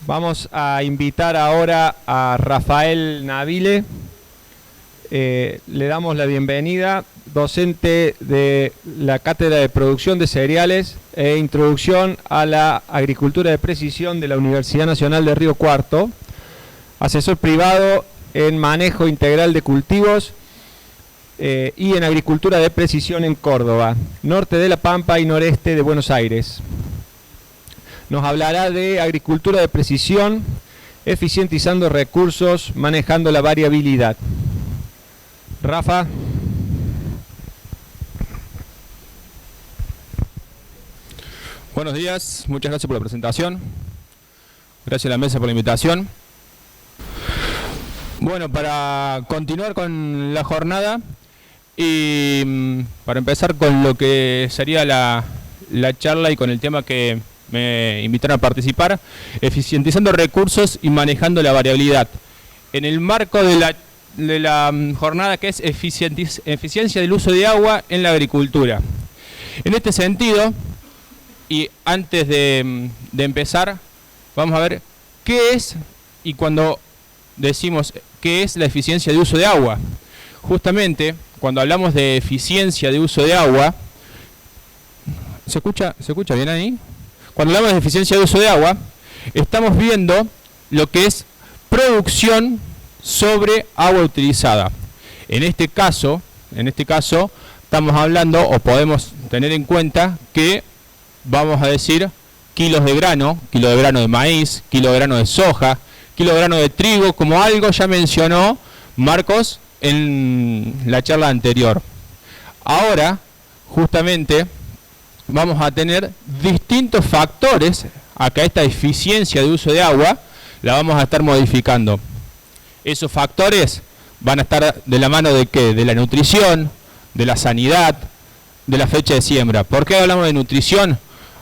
Vamos a invitar ahora a Rafael Navile. Le damos la bienvenida, docente de la Cátedra de Producción de Cereales e Introducción a la Agricultura de Precisión de la Universidad Nacional de Río Cuarto, asesor privado en manejo integral de cultivos y en agricultura de precisión en Córdoba, norte de La Pampa y noreste de Buenos Aires. Nos hablará de agricultura de precisión, eficientizando recursos, manejando la variabilidad. Rafa. Buenos días, muchas gracias por la presentación. Gracias a la mesa por la invitación. Bueno, para continuar con la jornada y para empezar con lo que sería la charla y con el tema que me invitaron a participar, eficientizando recursos y manejando la variabilidad. En el marco de la jornada que es eficiencia del uso de agua en la agricultura. En este sentido, y antes de empezar, vamos a ver qué es, y cuando decimos qué es la eficiencia de uso de agua. Justamente, cuando hablamos de eficiencia de uso de agua, ¿se escucha bien ahí? Cuando hablamos de eficiencia de uso de agua, estamos viendo lo que es producción sobre agua utilizada. En este caso, estamos hablando, o podemos tener en cuenta, que vamos a decir kilo de grano de maíz, kilo de grano de soja, kilo de grano de trigo, como algo ya mencionó Marcos en la charla anterior. Ahora, justamente, vamos a tener distintos factores a que esta eficiencia de uso de agua la vamos a estar modificando. Esos factores van a estar de la mano de ¿qué? De la nutrición, de la sanidad, de la fecha de siembra. ¿Por qué hablamos de nutrición?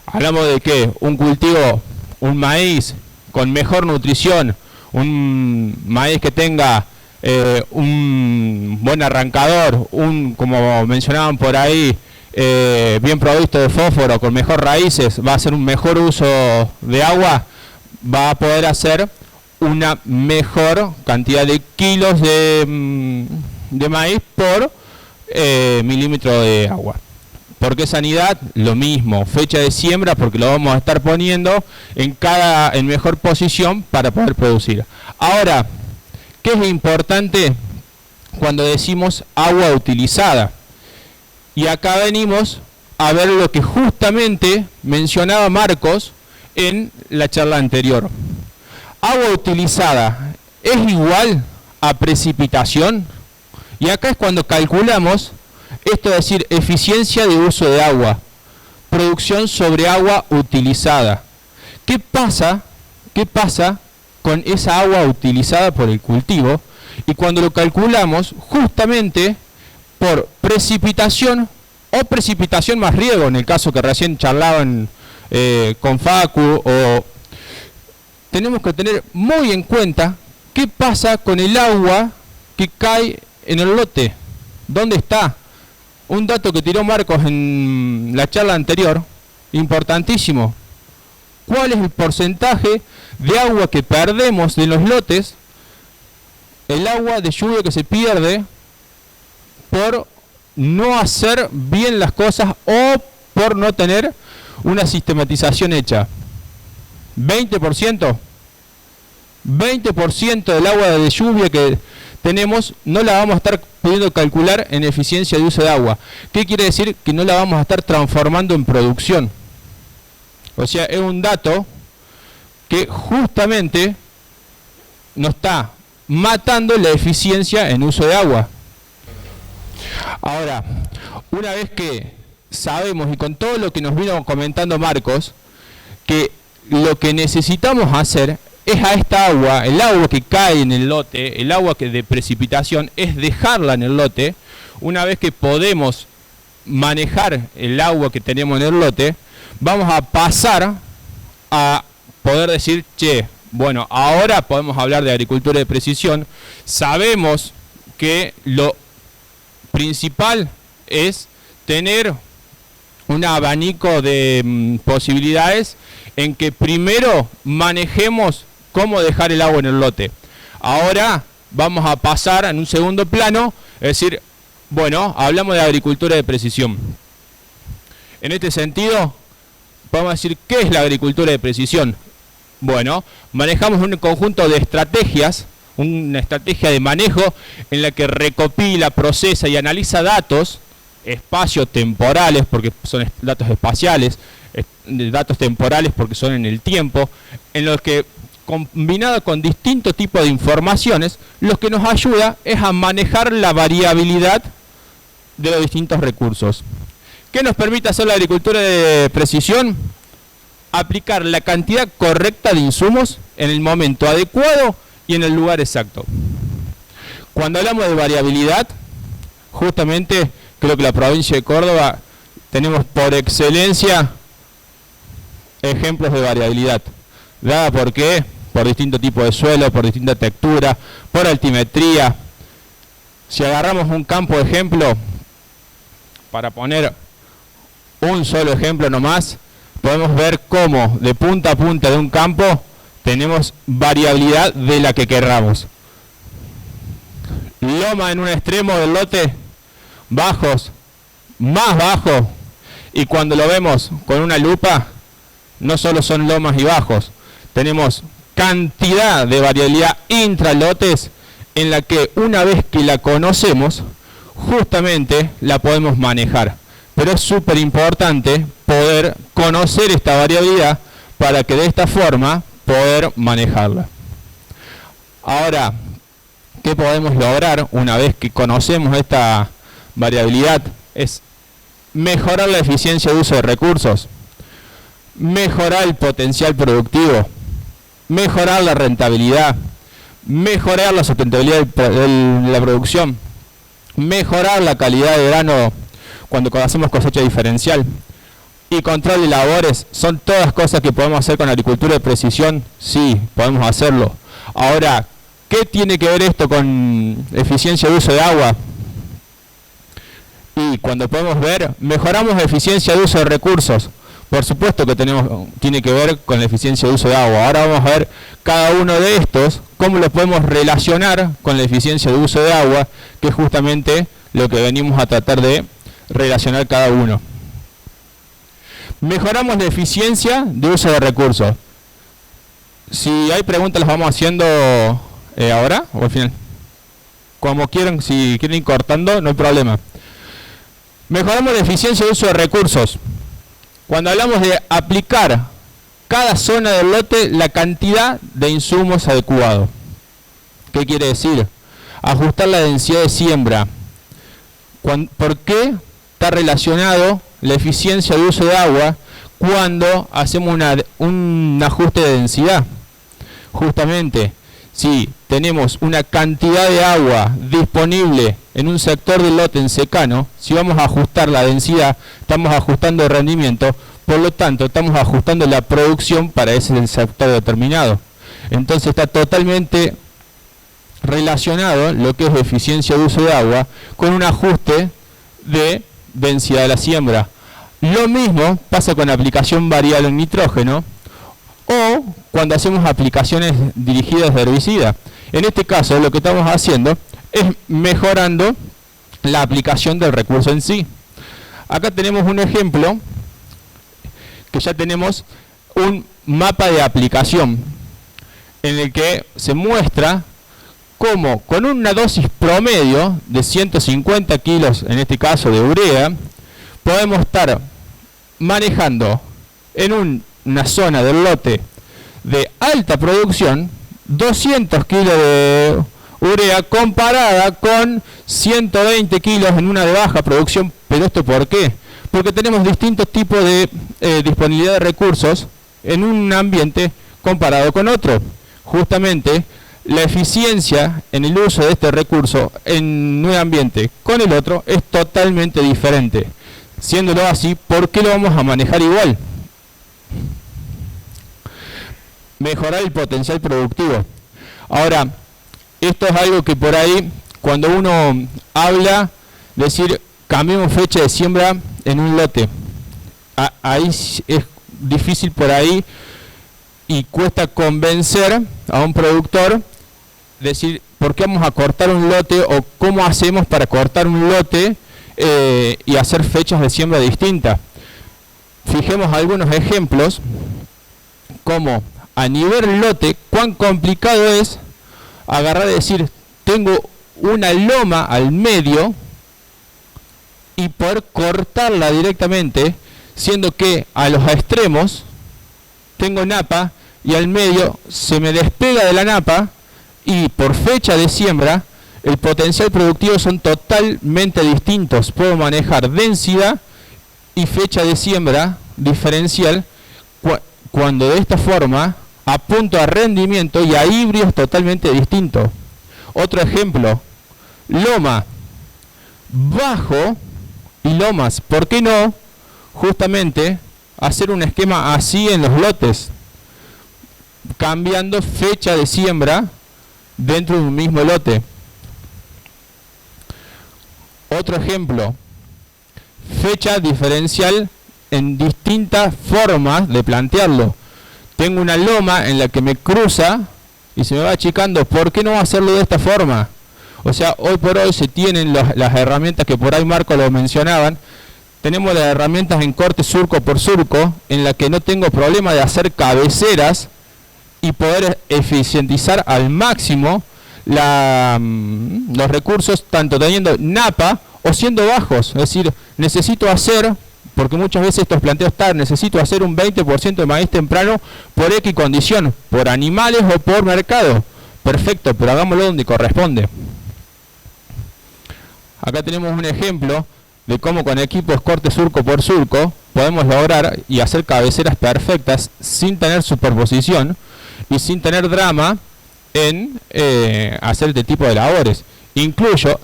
Hablamos de que un cultivo, un maíz con mejor nutrición, un maíz que tenga un buen arrancador, como mencionaban por ahí, bien provisto de fósforo, con mejor raíces, va a hacer un mejor uso de agua, va a poder hacer una mejor cantidad de kilos de maíz por milímetro de agua. ¿Por qué sanidad? Lo mismo, fecha de siembra, porque lo vamos a estar poniendo en mejor posición para poder producir. Ahora, ¿qué es importante cuando decimos agua utilizada? Y acá venimos a ver lo que justamente mencionaba Marcos en la charla anterior. Agua utilizada es igual a precipitación. Y acá es cuando calculamos esto, es decir, eficiencia de uso de agua, producción sobre agua utilizada. ¿Qué pasa con esa agua utilizada por el cultivo? Y cuando lo calculamos justamente por precipitación o precipitación más riego, en el caso que recién charlaban con Facu, tenemos que tener muy en cuenta qué pasa con el agua que cae en el lote. ¿Dónde está? Un dato que tiró Marcos en la charla anterior, importantísimo. ¿Cuál es el porcentaje de agua que perdemos de los lotes? El agua de lluvia que se pierde por no hacer bien las cosas o por no tener una sistematización hecha. 20%. 20% del agua de lluvia que tenemos no la vamos a estar pudiendo calcular en eficiencia de uso de agua. ¿Qué quiere decir? Que no la vamos a estar transformando en producción. O sea, es un dato que justamente nos está matando la eficiencia en uso de agua. Ahora, una vez que sabemos, y con todo lo que nos vino comentando Marcos, que lo que necesitamos hacer es a esta agua, el agua que cae en el lote, el agua de precipitación, es dejarla en el lote. Una vez que podemos manejar el agua que tenemos en el lote, vamos a pasar a poder decir, bueno, ahora podemos hablar de agricultura de precisión. Sabemos que lo principal es tener un abanico de posibilidades en que primero manejemos cómo dejar el agua en el lote. Ahora vamos a pasar en un segundo plano, es decir, bueno, hablamos de agricultura de precisión. En este sentido, vamos a decir, ¿qué es la agricultura de precisión? Bueno, manejamos un conjunto de estrategias, una estrategia de manejo en la que recopila, procesa y analiza datos espacio-temporales, porque son datos espaciales, datos temporales porque son en el tiempo, en los que, combinado con distintos tipos de informaciones, lo que nos ayuda es a manejar la variabilidad de los distintos recursos. ¿Qué nos permite hacer la agricultura de precisión? Aplicar la cantidad correcta de insumos en el momento adecuado y en el lugar exacto. Cuando hablamos de variabilidad, justamente creo que la provincia de Córdoba tenemos por excelencia ejemplos de variabilidad. ¿Dada por qué? Por distinto tipo de suelo, por distinta textura, por altimetría. Si agarramos un campo de ejemplo, para poner un solo ejemplo nomás, podemos ver cómo de punta a punta de un campo tenemos variabilidad de la que querramos. Loma en un extremo del lote, bajos, más bajos, y cuando lo vemos con una lupa, no solo son lomas y bajos, tenemos cantidad de variabilidad intralotes en la que una vez que la conocemos, justamente la podemos manejar. Pero es súper importante poder conocer esta variabilidad para que de esta forma poder manejarla. Ahora, ¿qué podemos lograr una vez que conocemos esta variabilidad? Es mejorar la eficiencia de uso de recursos, mejorar el potencial productivo, mejorar la rentabilidad, mejorar la sustentabilidad de la producción, mejorar la calidad de grano cuando hacemos cosecha diferencial, y control de labores. Son todas cosas que podemos hacer con agricultura de precisión. Sí, podemos hacerlo. Ahora, ¿qué tiene que ver esto con eficiencia de uso de agua? Y cuando podemos ver, mejoramos la eficiencia de uso de recursos. Por supuesto que tiene que ver con la eficiencia de uso de agua. Ahora vamos a ver cada uno de estos, cómo lo podemos relacionar con la eficiencia de uso de agua, que es justamente lo que venimos a tratar de relacionar cada uno. Mejoramos la eficiencia de uso de recursos. Si hay preguntas las vamos haciendo ahora o al final. Como quieran, si quieren ir cortando, no hay problema. Mejoramos la eficiencia de uso de recursos. Cuando hablamos de aplicar cada zona del lote la cantidad de insumos adecuados. ¿Qué quiere decir? Ajustar la densidad de siembra. ¿Por qué está relacionado la eficiencia de uso de agua cuando hacemos un ajuste de densidad? Justamente, si tenemos una cantidad de agua disponible en un sector del lote en secano, si vamos a ajustar la densidad, estamos ajustando el rendimiento, por lo tanto estamos ajustando la producción para ese sector determinado. Entonces está totalmente relacionado lo que es eficiencia de uso de agua con un ajuste de densidad de la siembra. Lo mismo pasa con aplicación variable en nitrógeno o cuando hacemos aplicaciones dirigidas de herbicida. En este caso lo que estamos haciendo es mejorando la aplicación del recurso en sí. Acá tenemos un ejemplo que ya tenemos un mapa de aplicación en el que se muestra cómo con una dosis promedio de 150 kilos, en este caso de urea, podemos estar manejando en una zona del lote de alta producción 200 kilos de urea comparada con 120 kilos en una de baja producción. ¿Pero esto por qué? Porque tenemos distintos tipos de disponibilidad de recursos en un ambiente comparado con otro. Justamente la eficiencia en el uso de este recurso en un ambiente con el otro es totalmente diferente. Siéndolo así, ¿por qué lo vamos a manejar igual? Mejorar el potencial productivo. Ahora, esto es algo que por ahí, cuando uno habla, decir, cambiemos fecha de siembra en un lote. Ahí es difícil por ahí y cuesta convencer a un productor decir por qué vamos a cortar un lote o cómo hacemos para cortar un lote y hacer fechas de siembra distintas. Fijemos algunos ejemplos, como a nivel lote, cuán complicado es agarrar y decir, tengo una loma al medio y poder cortarla directamente, siendo que a los extremos tengo napa y al medio se me despega de la napa, y por fecha de siembra el potencial productivo son totalmente distintos. Puedo manejar densidad y fecha de siembra diferencial cuando de esta forma apunto a rendimiento y a híbridos totalmente distintos. Otro ejemplo, loma bajo y lomas. ¿Por qué no justamente hacer un esquema así en los lotes, cambiando fecha de siembra dentro de un mismo lote? Otro ejemplo, fecha diferencial en distintas formas de plantearlo. Tengo una loma en la que me cruza y se me va achicando. ¿Por qué no hacerlo de esta forma? O sea, hoy por hoy se tienen las herramientas que por ahí Marco lo mencionaban. Tenemos las herramientas en corte surco por surco, en la que no tengo problema de hacer cabeceras y poder eficientizar al máximo los recursos, tanto teniendo napa o siendo bajos. Es decir, necesito hacer, porque muchas veces estos planteos están, necesito hacer un 20% de maíz temprano por X condición, por animales o por mercado. Perfecto, pero hagámoslo donde corresponde. Acá tenemos un ejemplo de cómo con equipos corte surco por surco podemos lograr y hacer cabeceras perfectas sin tener superposición y sin tener drama en hacer este tipo de labores. Incluso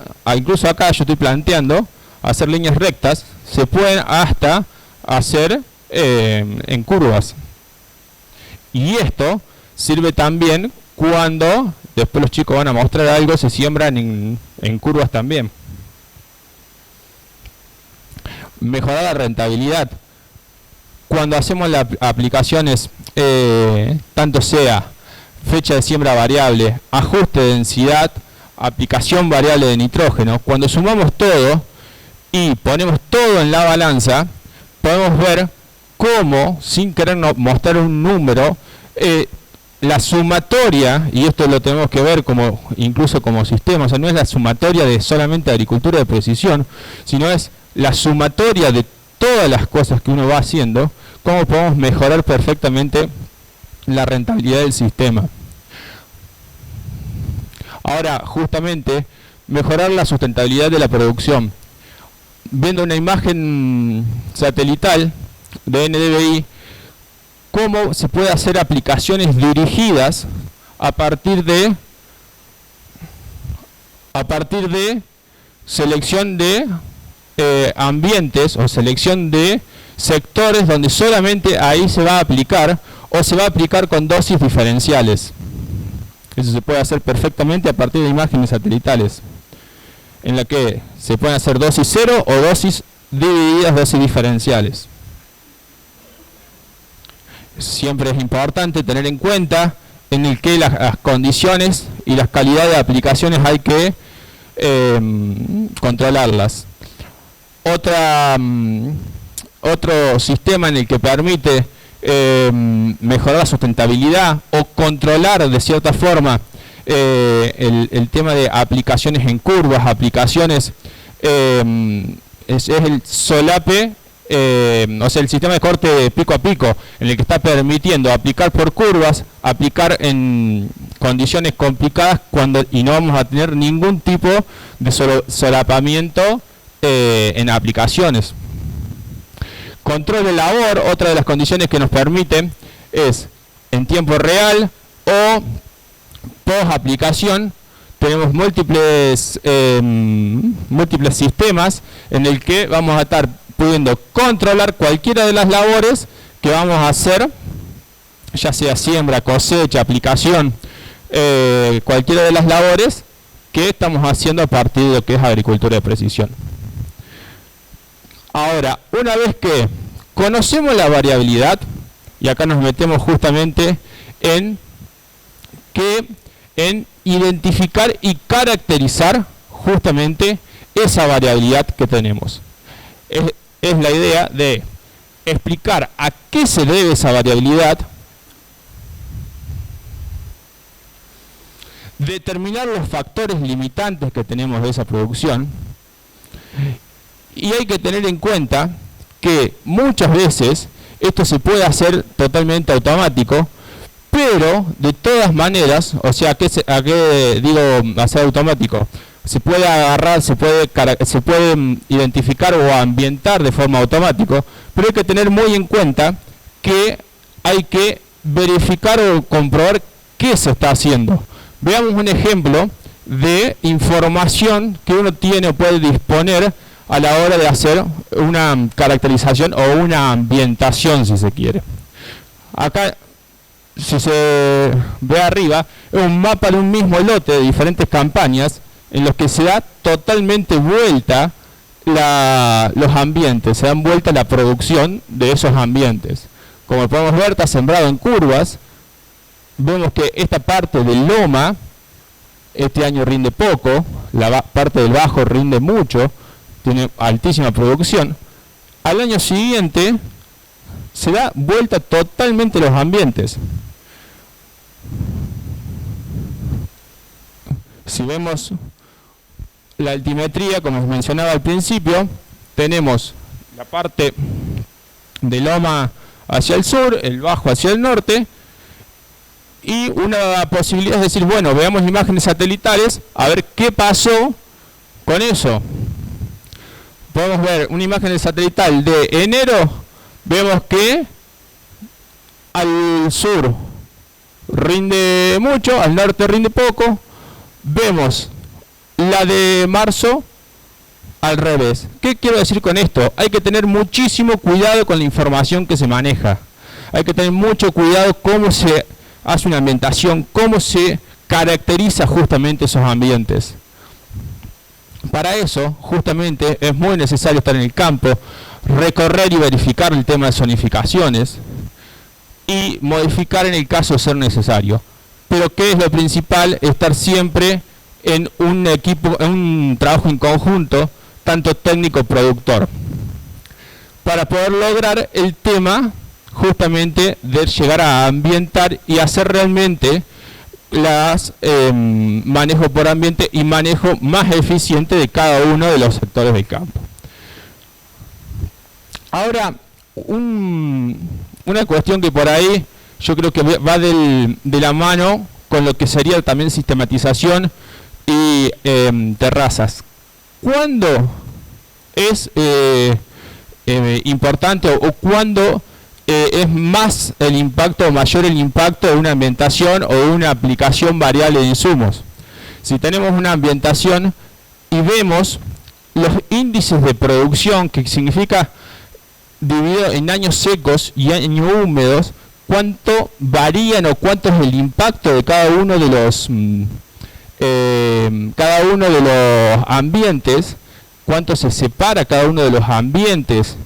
acá yo estoy planteando hacer líneas rectas, se pueden hasta hacer en curvas. Y esto sirve también cuando después los chicos van a mostrar algo, se siembran en curvas también. Mejorar la rentabilidad. Cuando hacemos las aplicaciones, tanto sea fecha de siembra variable, ajuste de densidad, aplicación variable de nitrógeno, cuando sumamos todo y ponemos todo en la balanza, podemos ver cómo, sin querer mostrar un número, la sumatoria, y esto lo tenemos que ver incluso como sistema, o sea, no es la sumatoria de solamente agricultura de precisión, sino es la sumatoria de todas las cosas que uno va haciendo, cómo podemos mejorar perfectamente la rentabilidad del sistema. Ahora, justamente, mejorar la sustentabilidad de la producción. Viendo una imagen satelital de NDVI, cómo se puede hacer aplicaciones dirigidas a partir de selección de ambientes o selección de sectores donde solamente ahí se va a aplicar o se va a aplicar con dosis diferenciales. Eso se puede hacer perfectamente a partir de imágenes satelitales, en la que se pueden hacer dosis cero o dosis divididas, dosis diferenciales. Siempre es importante tener en cuenta en el que las condiciones y las calidades de aplicaciones hay que controlarlas. Otro sistema en el que permite mejorar la sustentabilidad o controlar de cierta forma el tema de aplicaciones en curvas, aplicaciones es el solape, o sea, el sistema de corte pico a pico, en el que está permitiendo aplicar por curvas, aplicar en condiciones complicadas y no vamos a tener ningún tipo de solapamiento en aplicaciones. Control de labor, otra de las condiciones que nos permite es en tiempo real o post aplicación. Tenemos múltiples sistemas en el que vamos a estar pudiendo controlar cualquiera de las labores que vamos a hacer, ya sea siembra, cosecha, aplicación, cualquiera de las labores que estamos haciendo a partir de lo que es agricultura de precisión. Ahora, una vez que conocemos la variabilidad, y acá nos metemos justamente en que en identificar y caracterizar justamente esa variabilidad que tenemos. Es la idea de explicar a qué se debe esa variabilidad, determinar los factores limitantes que tenemos de esa producción, y hay que tener en cuenta que muchas veces esto se puede hacer totalmente automático, pero de todas maneras, o sea, ¿a qué digo hacer automático? Se puede agarrar, se puede identificar o ambientar de forma automática, pero hay que tener muy en cuenta que hay que verificar o comprobar qué se está haciendo. Veamos un ejemplo de información que uno tiene o puede disponer a la hora de hacer una caracterización o una ambientación, si se quiere. Acá, si se ve arriba, es un mapa de un mismo lote de diferentes campañas en los que se da totalmente vuelta los ambientes, se dan vuelta la producción de esos ambientes. Como podemos ver, está sembrado en curvas. Vemos que esta parte del loma este año rinde poco, la parte del bajo rinde mucho, tiene altísima producción. Al año siguiente se da vuelta totalmente los ambientes. Si vemos la altimetría, como os mencionaba al principio, tenemos la parte de loma hacia el sur, el bajo hacia el norte, y una posibilidad es decir, bueno, veamos imágenes satelitales, a ver qué pasó con eso. Podemos ver una imagen satelital de enero, vemos que al sur rinde mucho, al norte rinde poco. Vemos la de marzo al revés. ¿Qué quiero decir con esto? Hay que tener muchísimo cuidado con la información que se maneja. Hay que tener mucho cuidado cómo se hace una ambientación, cómo se caracteriza justamente esos ambientes. Para eso, justamente, es muy necesario estar en el campo, recorrer y verificar el tema de zonificaciones y modificar en el caso de ser necesario. Pero ¿qué es lo principal? Estar siempre en un equipo, en un trabajo en conjunto, tanto técnico-productor, para poder lograr el tema justamente de llegar a ambientar y hacer realmente las manejo por ambiente y manejo más eficiente de cada uno de los sectores del campo. Ahora, una cuestión que por ahí yo creo que va de la mano con lo que sería también sistematización y terrazas. ¿Cuándo es importante o cuándo es más el impacto o mayor el impacto de una ambientación o una aplicación variable de insumos? Si tenemos una ambientación y vemos los índices de producción, que significa dividido en años secos y años húmedos, cuánto varían o cuánto es el impacto de cada uno de los ambientes, cuánto se separa cada uno de los ambientes.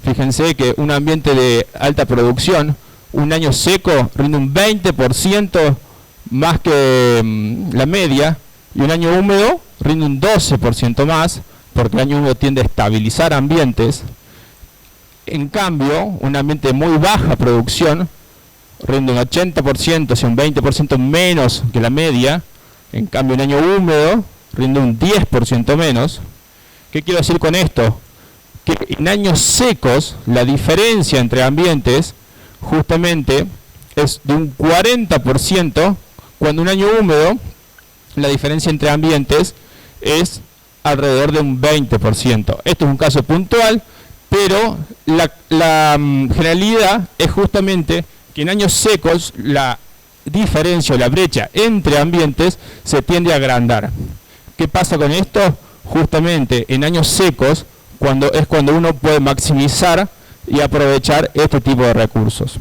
Fíjense que un ambiente de alta producción, un año seco rinde un 20% más que la media, y un año húmedo rinde un 12% más, porque el año húmedo tiende a estabilizar ambientes. En cambio, un ambiente de muy baja producción rinde un 80%, o sea, un 20% menos que la media. En cambio, un año húmedo rinde un 10% menos. ¿Qué quiero decir con esto? Que en años secos la diferencia entre ambientes justamente es de un 40%, cuando un año húmedo la diferencia entre ambientes es alrededor de un 20%. Esto es un caso puntual, pero la generalidad es justamente que en años secos la diferencia o la brecha entre ambientes se tiende a agrandar. ¿Qué pasa con esto? Justamente en años secos es cuando uno puede maximizar y aprovechar este tipo de recursos.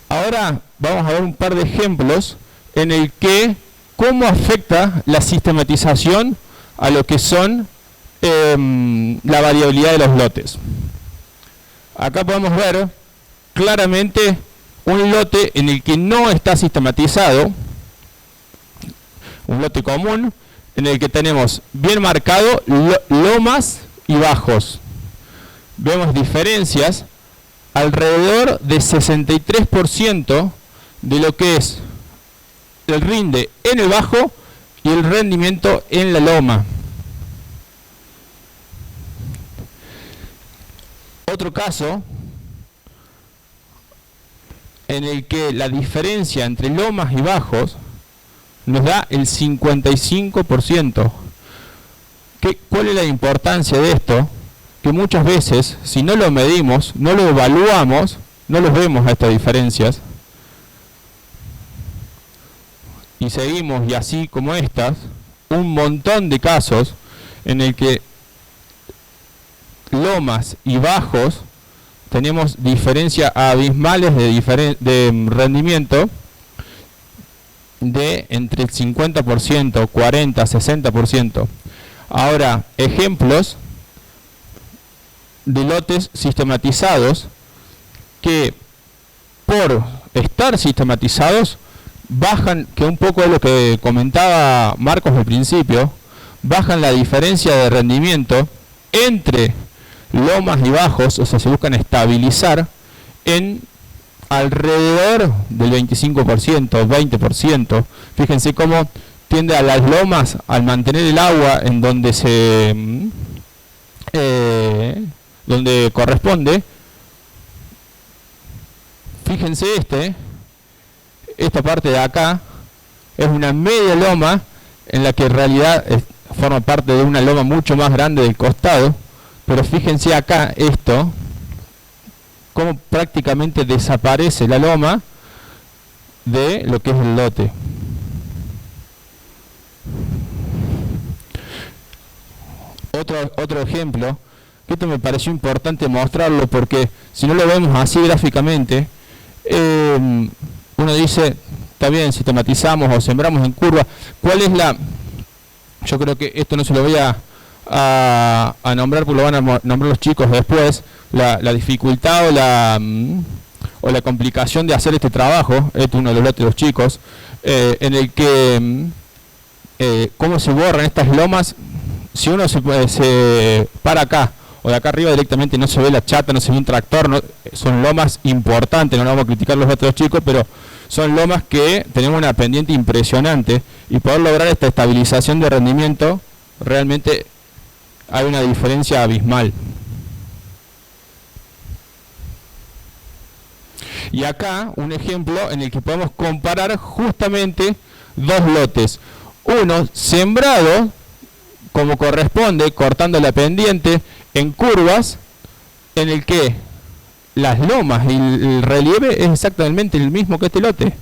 Ahora vamos a ver un par de ejemplos en el que cómo afecta la sistematización a lo que son la variabilidad de los lotes. Acá podemos ver claramente un lote en el que no está sistematizado, un lote común, en el que tenemos bien marcado lomas y bajos. Vemos diferencias alrededor de 63% de lo que es el rinde en el bajo y el rendimiento en la loma. Otro caso en el que la diferencia entre lomas y bajos nos da el 55%. ¿Cuál es la importancia de esto? Que muchas veces, si no lo medimos, no lo evaluamos, no los vemos a estas diferencias. Y seguimos, y así como estas, un montón de casos en el que lomas y bajos tenemos diferencias abismales de rendimiento de entre el 50%, 40%, 60%. Ahora, ejemplos de lotes sistematizados que por estar sistematizados bajan, que un poco es lo que comentaba Marcos al principio, bajan la diferencia de rendimiento entre lomas y bajos, o sea, se buscan estabilizar en alrededor del 25%, 20%. Fíjense cómo tiende a las lomas al mantener el agua en donde donde corresponde. Fíjense esta parte de acá es una media loma en la que en realidad forma parte de una loma mucho más grande del costado, pero fíjense acá cómo prácticamente desaparece la loma de lo que es el lote. Otro ejemplo, que esto me pareció importante mostrarlo porque si no lo vemos así gráficamente, uno dice, está bien, sistematizamos o sembramos en curva. ¿Cuál es yo creo que esto no se lo voy a nombrar porque lo van a nombrar los chicos después, la dificultad o la complicación de hacer este trabajo, este es uno de los lotes de los chicos, en el que cómo se borran estas lomas. Si uno se para acá o de acá arriba directamente no se ve la chata, no se ve un tractor, son lomas importantes, no vamos a criticar los otros chicos, pero son lomas que tenemos una pendiente impresionante y poder lograr esta estabilización de rendimiento, realmente hay una diferencia abismal. Y acá un ejemplo en el que podemos comparar justamente dos lotes. Uno sembrado como corresponde, cortando la pendiente en curvas, en el que las lomas y el relieve es exactamente el mismo que este lote.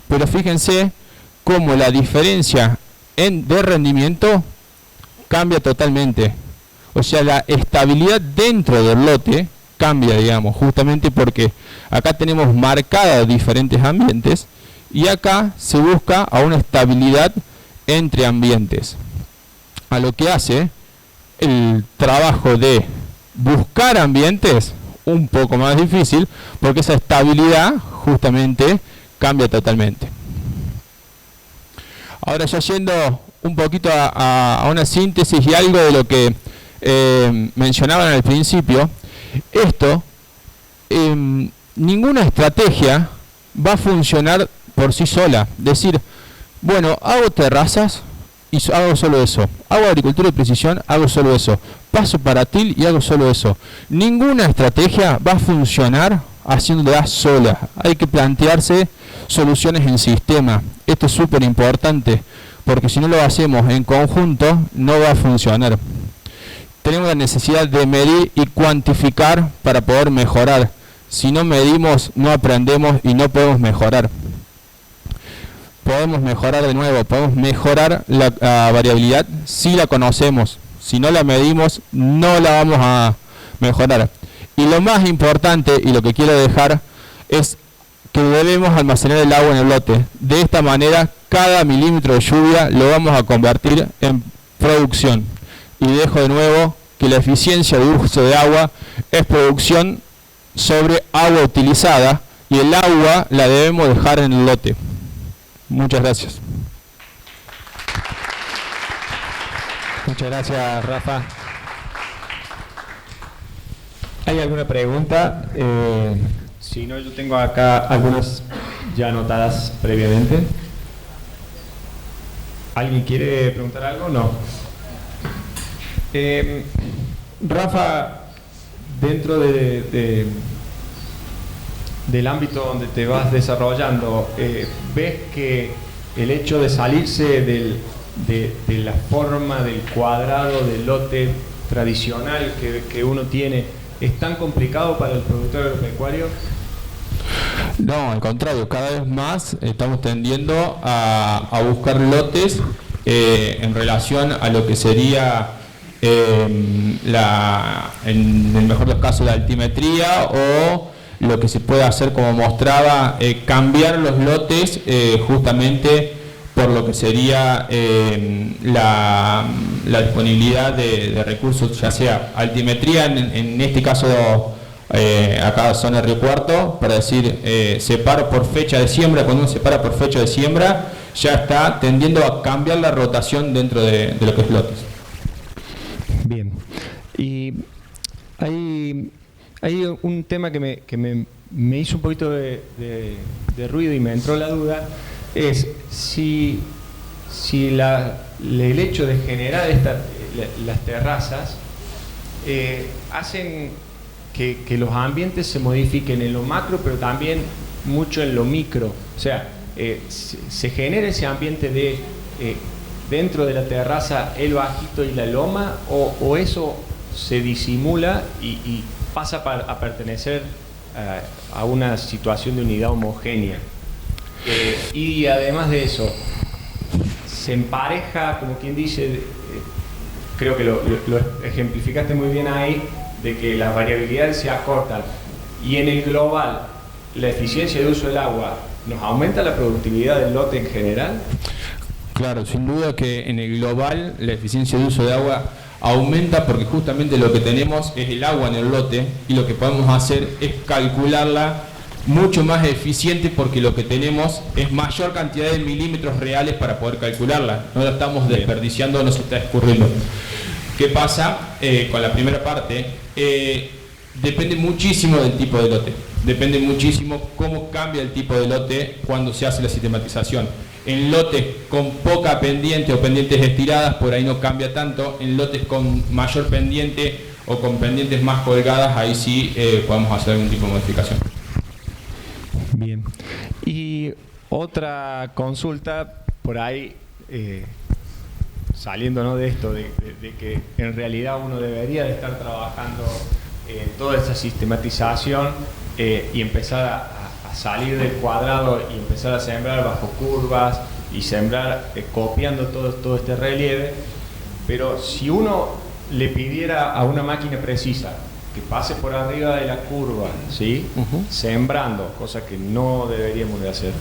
Pero fíjense cómo la diferencia de rendimiento cambia totalmente. O sea, la estabilidad dentro del lote cambia, digamos, justamente porque acá tenemos marcadas diferentes ambientes y acá se busca a una estabilidad entre ambientes. A lo que hace el trabajo de buscar ambientes un poco más difícil, porque esa estabilidad justamente cambia totalmente. Ahora ya yendo un poquito a una síntesis y algo de lo que mencionaban al principio, ninguna estrategia va a funcionar por sí sola. Decir, bueno, hago terrazas y hago solo eso, hago agricultura de precisión, hago solo eso, paso para til y hago solo eso. Ninguna estrategia va a funcionar haciéndola sola. Hay que plantearse soluciones en sistema. Esto es súper importante, porque si no lo hacemos en conjunto, no va a funcionar. Tenemos la necesidad de medir y cuantificar para poder mejorar. Si no medimos, no aprendemos y no podemos mejorar. Podemos mejorar de nuevo, podemos mejorar la variabilidad si la conocemos. Si no la medimos, no la vamos a mejorar. Y lo más importante, y lo que quiero dejar, es que debemos almacenar el agua en el lote. De esta manera, cada milímetro de lluvia lo vamos a convertir en producción. Y dejo de nuevo que la eficiencia de uso de agua es producción sobre agua utilizada, y el agua la debemos dejar en el lote. Muchas gracias. Muchas gracias, Rafa. ¿Hay alguna pregunta? Si no, yo tengo acá algunas ya anotadas previamente. ¿Alguien quiere preguntar algo? No. Rafa, dentro del ámbito donde te vas desarrollando, ¿ves que el hecho de salirse de la forma del cuadrado del lote tradicional que uno tiene es tan complicado para el productor agropecuario? No, al contrario, cada vez más estamos tendiendo a buscar lotes en relación a lo que sería en el mejor de los casos la altimetría, o lo que se puede hacer, como mostraba, cambiar los lotes justamente por lo que sería la disponibilidad de recursos, ya sea altimetría, en este caso acá zona Río Cuarto, para decir separo por fecha de siembra. Cuando uno separa por fecha de siembra, ya está tendiendo a cambiar la rotación dentro de lo que es lotes. Bien. Y hay un tema que me hizo un poquito de ruido y me entró la duda, es si el hecho de generar las terrazas hacen que los ambientes se modifiquen en lo macro, pero también mucho en lo micro. O sea, se genera ese ambiente de dentro de la terraza el bajito y la loma, o eso se disimula y pasa a pertenecer a una situación de unidad homogénea. Y además de eso, se empareja, como quien dice, creo que lo ejemplificaste muy bien ahí, de que las variabilidades se acortan, y en el global la eficiencia de uso del agua nos aumenta la productividad del lote en general. Claro, sin duda que en el global la eficiencia de uso de agua aumenta, porque justamente lo que tenemos es el agua en el lote, y lo que podemos hacer es calcularla mucho más eficiente, porque lo que tenemos es mayor cantidad de milímetros reales para poder calcularla. No la estamos desperdiciando, no se está escurriendo. ¿Qué pasa con la primera parte? Depende muchísimo del tipo de lote, depende muchísimo cómo cambia el tipo de lote cuando se hace la sistematización. En lotes con poca pendiente o pendientes estiradas, por ahí no cambia tanto. En lotes con mayor pendiente o con pendientes más colgadas, ahí sí podemos hacer algún tipo de modificación. Bien. Y otra consulta por ahí, saliendo, ¿no?, de esto, de que en realidad uno debería de estar trabajando en toda esa sistematización y empezar a salir del cuadrado y empezar a sembrar bajo curvas y sembrar copiando todo este relieve. Pero si uno le pidiera a una máquina precisa que pase por arriba de la curva, ¿sí?, sembrando, cosa que no deberíamos de hacer,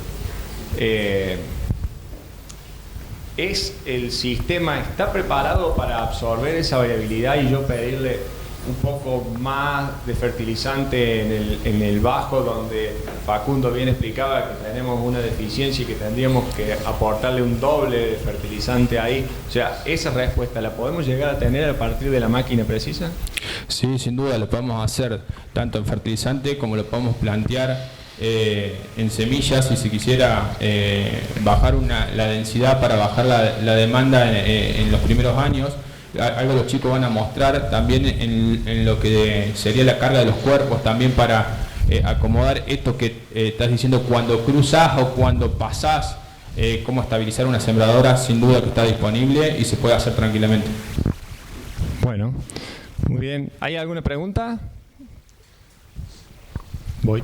¿el sistema está preparado para absorber esa variabilidad y yo pedirle un poco más de fertilizante en el bajo, donde Facundo bien explicaba que tenemos una deficiencia y que tendríamos que aportarle un doble de fertilizante ahí? O sea, ¿esa respuesta la podemos llegar a tener a partir de la máquina precisa? Sí, sin duda lo podemos hacer tanto en fertilizante como lo podemos plantear en semillas, si se quisiera bajar la densidad para bajar la demanda en los primeros años. Algo los chicos van a mostrar también en lo que sería la carga de los cuerpos, también para acomodar esto que estás diciendo, cuando cruzas o cuando pasás, cómo estabilizar una sembradora. Sin duda que está disponible y se puede hacer tranquilamente. Bueno, muy bien. ¿Hay alguna pregunta? Voy.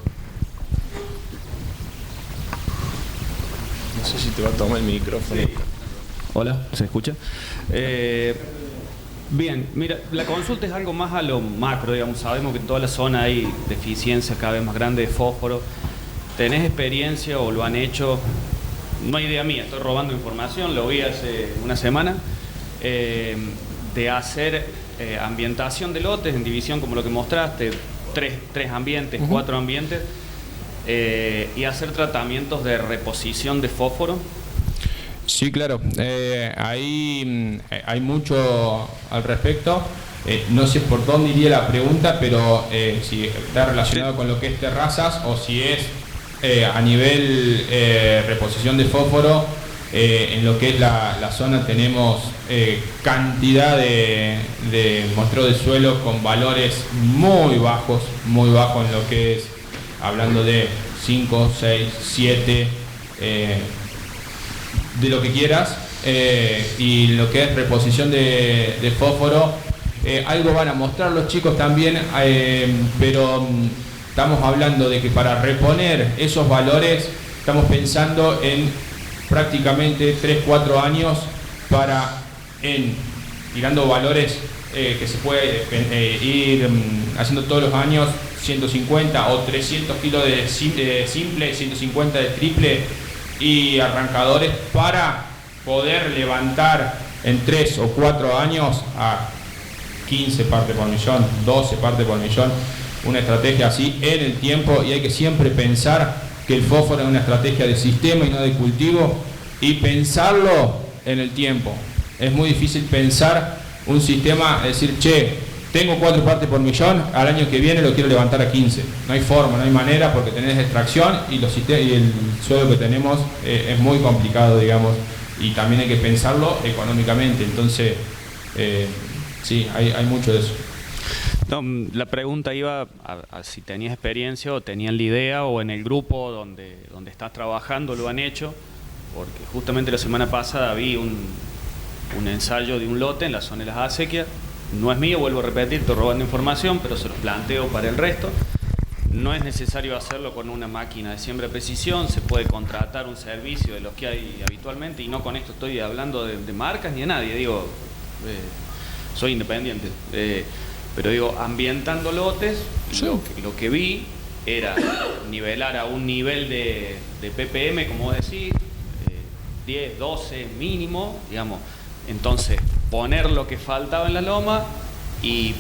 No sé si te va a tomar el micrófono. Sí. Hola, ¿se escucha? Bien, mira, la consulta es algo más a lo macro, digamos. Sabemos que en toda la zona hay deficiencia cada vez más grande de fósforo. ¿Tenés experiencia o lo han hecho? No hay idea mía, estoy robando información, lo vi hace una semana, de hacer ambientación de lotes en división como lo que mostraste, tres ambientes, 4 ambientes, y hacer tratamientos de reposición de fósforo. Sí, claro. Ahí hay mucho al respecto. No sé por dónde iría la pregunta, pero si está relacionado con lo que es terrazas o si es a nivel reposición de fósforo. En lo que es la zona tenemos cantidad de muestreo de suelo con valores muy bajos en lo que es, hablando de 5, 6, 7, de lo que quieras, y lo que es reposición de fósforo, algo van a mostrar los chicos también, pero estamos hablando de que para reponer esos valores estamos pensando en prácticamente 3-4 años tirando valores que se puede ir haciendo todos los años, 150 o 300 kilos de simple, 150 de triple y arrancadores para poder levantar en 3 o 4 años a 15 partes por millón, 12 partes por millón, una estrategia así en el tiempo, y hay que siempre pensar que el fósforo es una estrategia de sistema y no de cultivo, y pensarlo en el tiempo. Es muy difícil pensar un sistema, decir, che, tengo 4 partes por millón, al año que viene lo quiero levantar a 15. No hay forma, no hay manera, porque tenés extracción y el suelo que tenemos es muy complicado, digamos, y también hay que pensarlo económicamente. Entonces, sí, hay mucho de eso. No, la pregunta iba a si tenías experiencia o tenían la idea, o en el grupo donde estás trabajando lo han hecho, porque justamente la semana pasada vi un ensayo de un lote en la zona de las acequias. No es mío, vuelvo a repetir, estoy robando información, pero se los planteo para el resto. No es necesario hacerlo con una máquina de siembra de precisión, se puede contratar un servicio de los que hay habitualmente, y no con esto estoy hablando de marcas ni de nadie, digo, soy independiente. Pero digo, ambientando lotes, sí. Lo que vi era nivelar a un nivel de ppm, como vos decís, 10, 12 mínimo, digamos. Entonces, poner lo que faltaba en la loma y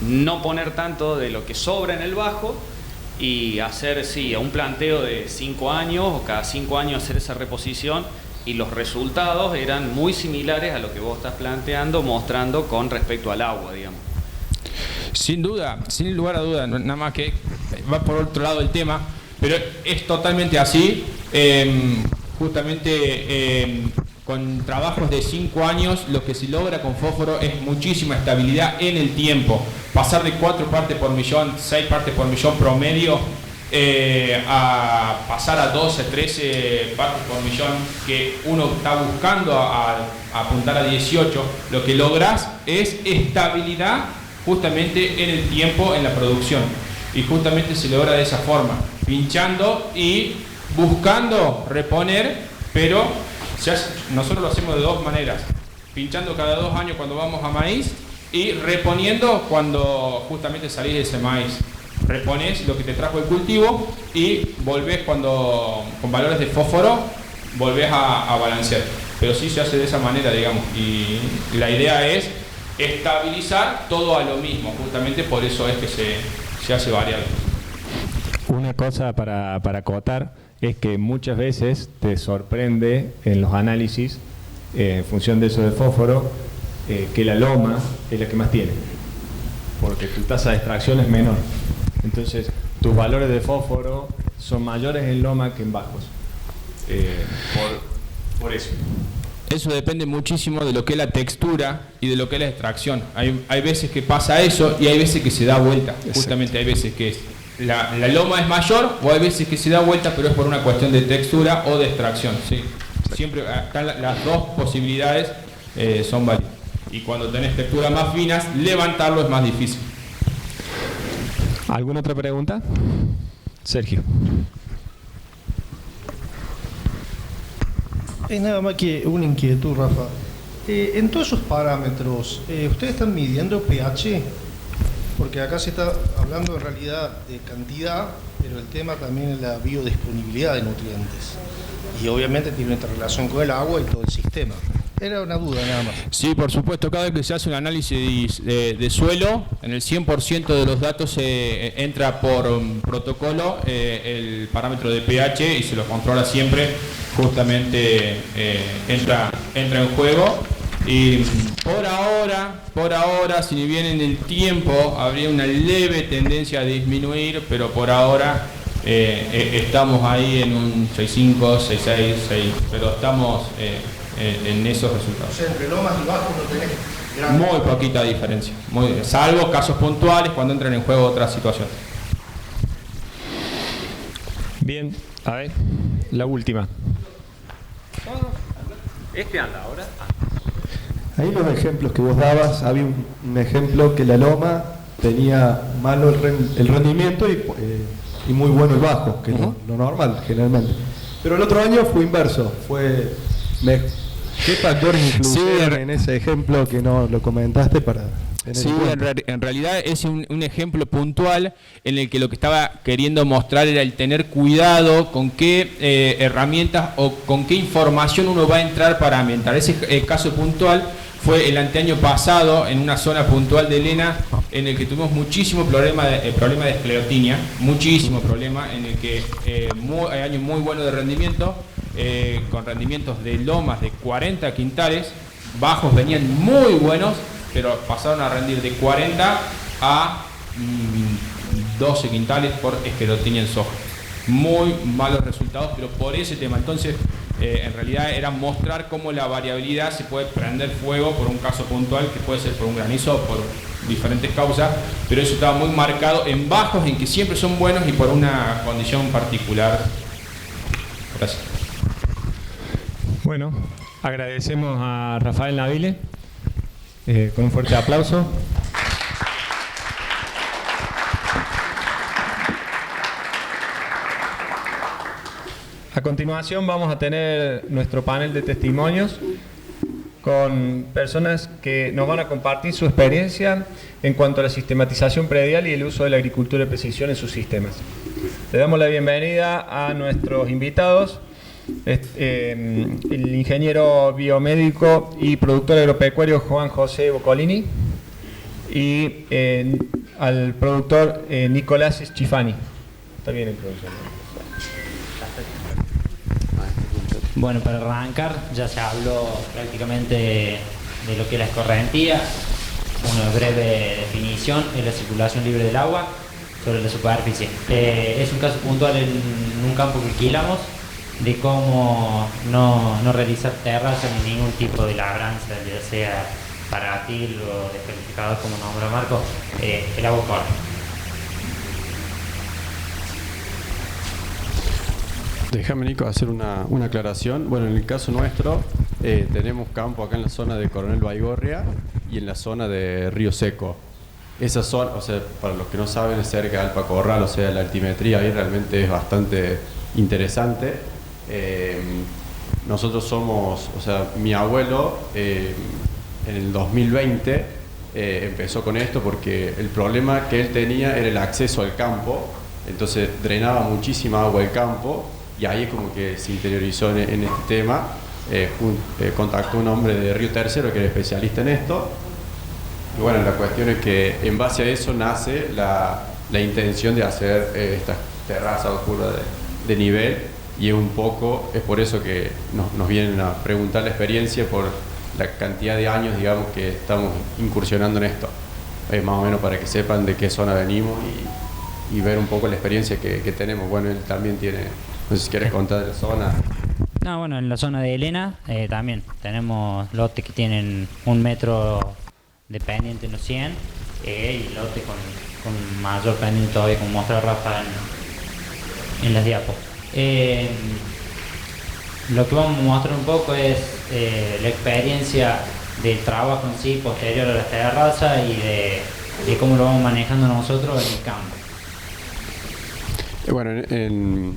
no poner tanto de lo que sobra en el bajo, y hacer, sí, un planteo de 5 años, o cada 5 años hacer esa reposición, y los resultados eran muy similares a lo que vos estás planteando, mostrando con respecto al agua, digamos. Sin duda, sin lugar a duda, nada más que va por otro lado el tema, pero es totalmente así. Justamente con trabajos de 5 años lo que se logra con fósforo es muchísima estabilidad en el tiempo. Pasar de 4 partes por millón, 6 partes por millón promedio, a pasar a 12, 13 partes por millón, que uno está buscando a apuntar a 18, lo que logras es estabilidad justamente en el tiempo, en la producción, y justamente se logra de esa forma, pinchando y buscando reponer, pero nosotros lo hacemos de 2 maneras: pinchando cada 2 años cuando vamos a maíz, y reponiendo cuando justamente salís de ese maíz. Repones lo que te trajo el cultivo y volvés cuando con valores de fósforo volvés a balancear, pero sí se hace de esa manera, digamos, y la idea es estabilizar todo a lo mismo, justamente por eso es que se hace variable. Una cosa para acotar es que muchas veces te sorprende en los análisis, en función de eso de fósforo, que la loma es la que más tiene, porque tu tasa de extracción es menor. Entonces, tus valores de fósforo son mayores en loma que en bajos. Por eso. Eso depende muchísimo de lo que es la textura y de lo que es la extracción. Hay veces que pasa eso y hay veces que se da vuelta. Exacto. Justamente hay veces que la loma es mayor, o hay veces que se da vuelta, pero es por una cuestión de textura o de extracción. ¿Sí? Siempre están las dos posibilidades, son válidas. Y cuando tenés texturas más finas, levantarlo es más difícil. ¿Alguna otra pregunta? Sergio. Es nada más que una inquietud, Rafa. En todos esos parámetros, ¿ustedes están midiendo pH? Porque acá se está hablando en realidad de cantidad, pero el tema también es la biodisponibilidad de nutrientes. Y obviamente tiene esta relación con el agua y todo el sistema. Era una duda nada más. Sí, por supuesto, cada vez que se hace un análisis de suelo, en el 100% de los datos entra por protocolo el parámetro de pH y se lo controla siempre, justamente entra en juego. Y por ahora, si bien en el tiempo habría una leve tendencia a disminuir, pero por ahora estamos ahí en un 6.5, 6.6, 6, pero estamos en esos resultados. O sea, entre lomas y bajos no tenés gran... Muy poquita diferencia, salvo casos puntuales cuando entran en juego otras situaciones. Bien, a ver, la última. Este anda ahora. Ahí los ejemplos que vos dabas, había un ejemplo que la loma tenía malo el rendimiento y muy bueno el bajo, que es lo normal generalmente. Pero el otro año fue inverso, ¿qué factores influyeron en ese ejemplo que no lo comentaste para tener Sí, en cuenta? en realidad es un ejemplo puntual en el que lo que estaba queriendo mostrar era el tener cuidado con qué herramientas o con qué información uno va a entrar para ambientar. Ese caso puntual fue el anteaño pasado en una zona puntual de Elena en el que tuvimos muchísimo problema de esclerotinia, muchísimo problema, en el que hay años muy buenos de rendimiento, con rendimientos de lomas de 40 quintales, bajos venían muy buenos, pero pasaron a rendir de 40 a 12 quintales por esclerotinia en soja. Muy malos resultados, pero por ese tema. Entonces, en realidad era mostrar cómo la variabilidad se puede prender fuego por un caso puntual, que puede ser por un granizo o por diferentes causas, pero eso estaba muy marcado en bajos, en que siempre son buenos y por una condición particular. Gracias. Bueno, agradecemos a Rafael Navile con un fuerte aplauso. A continuación vamos a tener nuestro panel de testimonios con personas que nos van a compartir su experiencia en cuanto a la sistematización predial y el uso de la agricultura de precisión en sus sistemas. Le damos la bienvenida a nuestros invitados, el ingeniero biomédico y productor agropecuario Juan José Boccolini y al productor Nicolás Schifani. Está bien el productor, ¿no? Bueno, para arrancar ya se habló prácticamente de lo que es la escorrentía. Una breve definición es la circulación libre del agua sobre la superficie. Es un caso puntual en un campo que alquilamos de cómo no realizar terrazas ni ningún tipo de labranza, ya sea paratil o descalificador como nombra Marco, el agua corre. Déjame, Nico, hacer una aclaración. Bueno, en el caso nuestro tenemos campo acá en la zona de Coronel Baigorria y en la zona de Río Seco. Esa zona, o sea, para los que no saben, es cerca de Alpacorral, o sea, la altimetría ahí realmente es bastante interesante. Nosotros somos, o sea, mi abuelo en el 2020 empezó con esto porque el problema que él tenía era el acceso al campo, entonces drenaba muchísima agua el campo. Y ahí es como que se interiorizó en este tema, contactó a un hombre de Río Tercero que era especialista en esto. Y bueno, la cuestión es que en base a eso nace la intención de hacer estas terrazas o curvas de nivel, y es por eso que nos vienen a preguntar la experiencia por la cantidad de años, digamos, que estamos incursionando en esto. Más o menos para que sepan de qué zona venimos y ver un poco la experiencia que tenemos. Bueno, él también tiene... No sé si quieres contar de la zona. No, bueno, en la zona de Elena también tenemos lotes que tienen 1 metro de pendiente en los 100 y lotes con mayor pendiente todavía, como muestra Rafa en las diapos. Lo que vamos a mostrar un poco es la experiencia del trabajo en sí posterior a la terraza y de cómo lo vamos manejando nosotros en el campo. Bueno,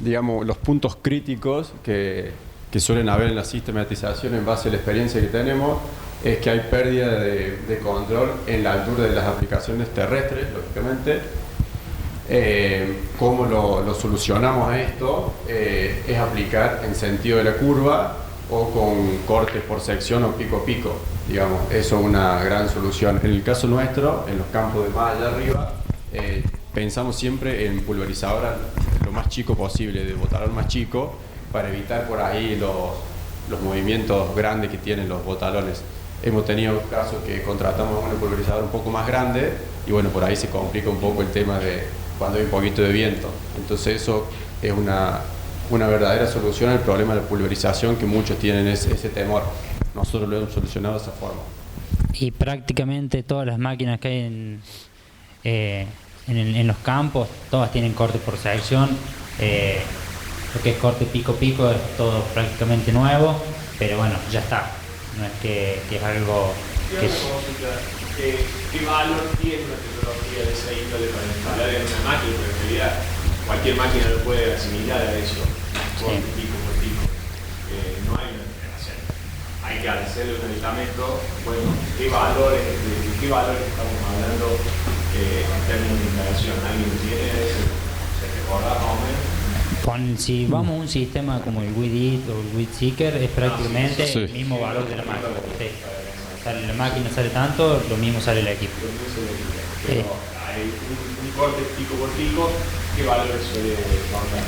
digamos, los puntos críticos que suelen haber en la sistematización en base a la experiencia que tenemos es que hay pérdida de control en la altura de las aplicaciones terrestres, lógicamente. ¿Cómo lo solucionamos a esto? Es aplicar en sentido de la curva o con cortes por sección o pico a pico, digamos. Eso es una gran solución. En el caso nuestro, en los campos de más allá arriba, pensamos siempre en pulverizadora lo más chico posible, de botalón más chico, para evitar por ahí los movimientos grandes que tienen los botalones. Hemos tenido casos que contratamos una pulverizadora un poco más grande y bueno, por ahí se complica un poco el tema de cuando hay un poquito de viento. Entonces eso es una verdadera solución al problema de la pulverización, que muchos tienen ese temor. Nosotros lo hemos solucionado de esa forma. Y prácticamente todas las máquinas que hay en los campos, todas tienen corte por sección. Lo que es corte pico-pico es todo prácticamente nuevo, pero bueno, ya está. No es que es algo que... ¿Qué valor tiene una tecnología de esa índole para instalar en una máquina? Porque en realidad cualquier máquina lo puede asimilar a eso, corte pico por pico. No hay una integración. Hay que hacerle un aditamento. Bueno, ¿de qué valores estamos hablando en términos de instalación? ¿Alguien tiene ese? ¿Se recuerda más o menos? Si vamos a un sistema como el WeedEat o el WeedSeeker, es prácticamente el mismo valor de la máquina. Sale la máquina, sale tanto, lo mismo sale el equipo. Pero hay un corte pico por pico, ¿qué valores suele contar?